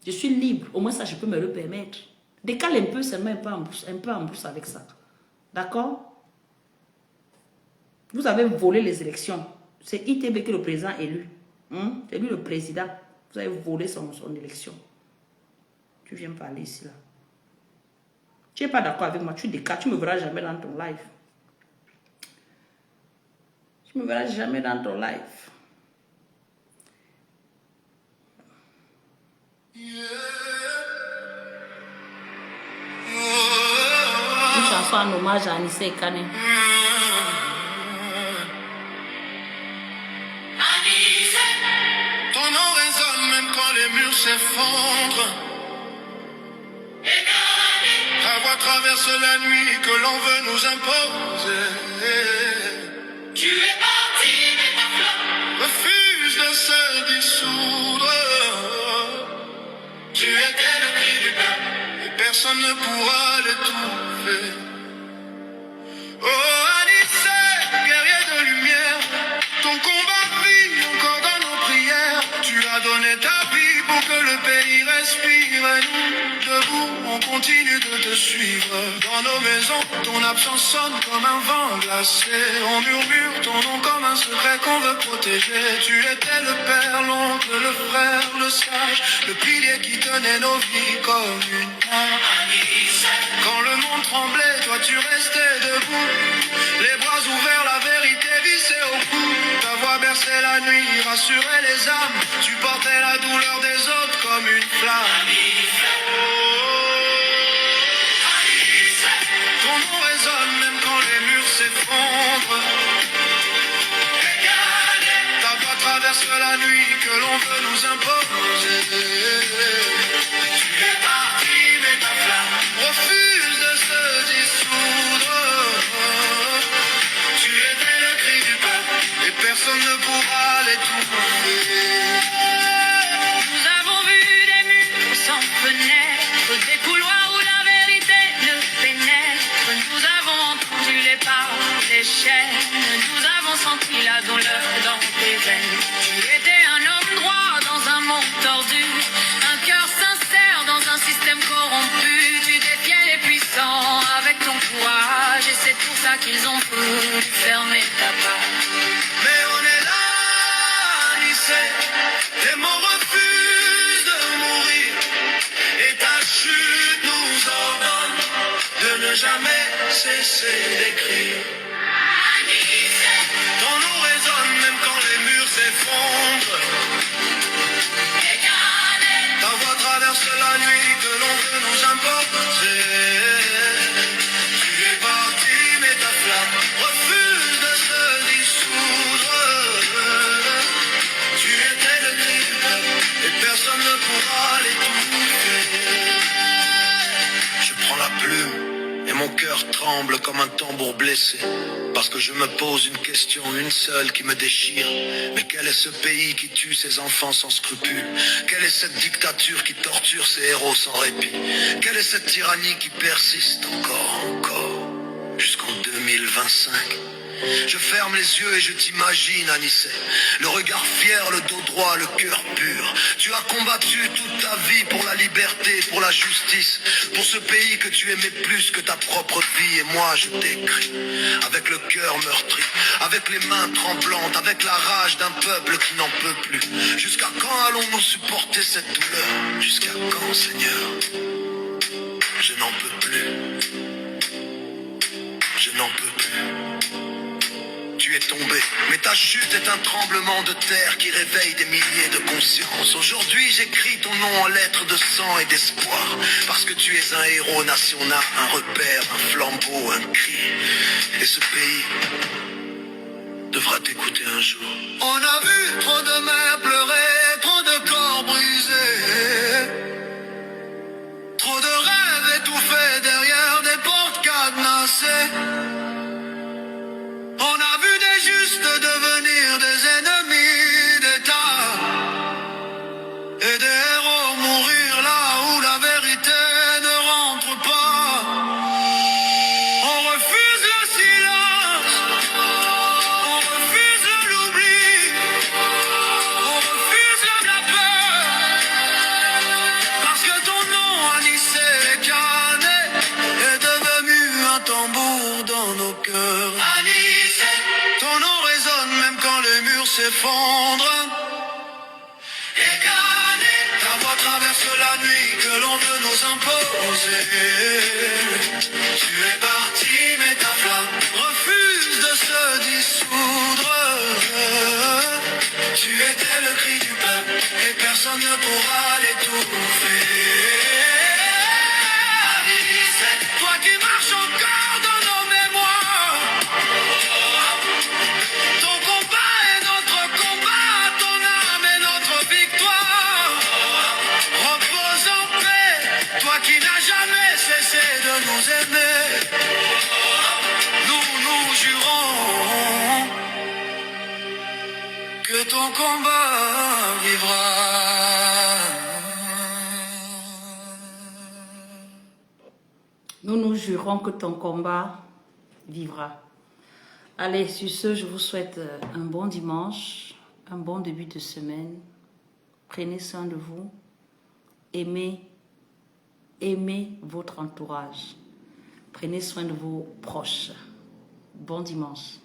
Je suis libre. Au moins ça, je peux me le permettre. Décale un peu seulement un peu en brousse avec ça. D'accord? Vous avez volé les élections. C'est ITB qui est le président élu. C'est lui le président. Vous avez volé son élection. Tu viens parler ici là. Tu n'es pas d'accord avec moi, tu décales, tu ne me verras jamais dans ton live. Tu ne me verras jamais dans ton live. Une chanson en hommage à Anissé Ekane. Ton nom résonne même quand les murs s'effondrent. Ta voix traverse la nuit que l'on veut nous imposer. Tu es parti, mais ta flamme refuse de se dissoudre. personne ne pourra l'étouffer. Oh Anissé, guerrier de lumière, ton combat vit encore dans nos prières. Tu as donné ta vie pour que le pays respire. Et nous, debout, on continue de te suivre. Dans nos maisons, ton absence sonne comme un vent glacé. On murmure ton nom comme un secret qu'on veut protéger. Tu étais le père, l'oncle, le frère, le sage, le pilier qui tenait nos vies comme une main. Quand le monde tremblait, toi tu restais debout. Les bras ouverts, la vérité vissée au cou. Ta voix berçait la nuit, rassurait les âmes. Tu portais la douleur des autres comme une flamme. Ton nom résonne même quand les murs s'effondrent. Ta voix traverse la nuit que l'on veut nous imposer. Tu es parti mais ta flamme refuse de se dissoudre. Tu étais le cri du peuple et personne ne pourra l'étouffer. Nous avons vu des murs sans fenêtre, des couloirs où la vérité ne pénètre. Nous avons entendu les pas, les chaînes. Nous avons senti la douleur dans tes veines. Tu étais un homme droit dans un monde tordu, un cœur sincère dans un système corrompu. Tu défiais les puissants avec ton courage, et c'est pour ça qu'ils ont voulu fermer ta page. Mais on est là, Anissé, tes mots refusent de mourir. Et ta chute nous ordonne de ne jamais cesser d'écrire. Ton nom résonne même quand les murs s'effondrent. Ta voix traverse la nuit que l'on veut nous imposer. Tu es parti mais ta flamme refuse de se dissoudre. Tu étais le cri du peuple et personne ne pourra l'étouffer. Je prends la plume et mon cœur tremble comme un tambour blessé. Parce que je me pose une question, une seule qui me déchire. Mais quel est ce pays qui tue ses enfants sans scrupule? Quelle est cette dictature qui torture ses héros sans répit? Quelle est cette tyrannie qui persiste encore, jusqu'en 2025? Je ferme les yeux et je t'imagine, Anissé. Le regard fier, le dos droit, le cœur pur. Tu as combattu toute ta vie pour la liberté, pour la justice, pour ce pays que tu aimais plus que ta propre vie. Et moi, je t'écris, avec le cœur meurtri, avec les mains tremblantes, avec la rage d'un peuple qui n'en peut plus. Jusqu'à quand allons-nous supporter cette douleur? Jusqu'à quand, Seigneur? Je n'en peux plus. Je n'en peux plus. Tu es tombé, mais ta chute est un tremblement de terre qui réveille des milliers de consciences. Aujourd'hui, j'écris ton nom en lettres de sang et d'espoir, parce que tu es un héros national, un repère, un flambeau, un cri. Et ce pays devra t'écouter un jour. On a vu trop de mères pleurer, trop de corps brisés, trop de rêves étouffés derrière des portes cadenassées. On a vu des justes devenir des ennemis d'État et des héros mourir là où la vérité ne rentre pas. On refuse le silence, on refuse l'oubli, on refuse la peur, parce que ton nom, Anissé Cané, est devenu un tambour dans nos cœurs. Ton nom résonne même quand les murs s'effondrent. Ta voix traverse la nuit que l'on veut nous imposer. Tu es parti mais ta flamme refuse de se dissoudre. Tu étais le cri du peuple et personne ne pourra l'étouffer. Toi qui marches encore dans nos mémoires. Ton combat est notre combat, ton âme est notre victoire. Repose en paix, toi qui n'as jamais cessé de nous aimer. Nous nous jurons que ton combat vivra. jurons que ton combat vivra. Allez, sur ce, je vous souhaite un bon dimanche, un bon début de semaine. Prenez soin de vous. Aimez votre entourage. Prenez soin de vos proches. Bon dimanche.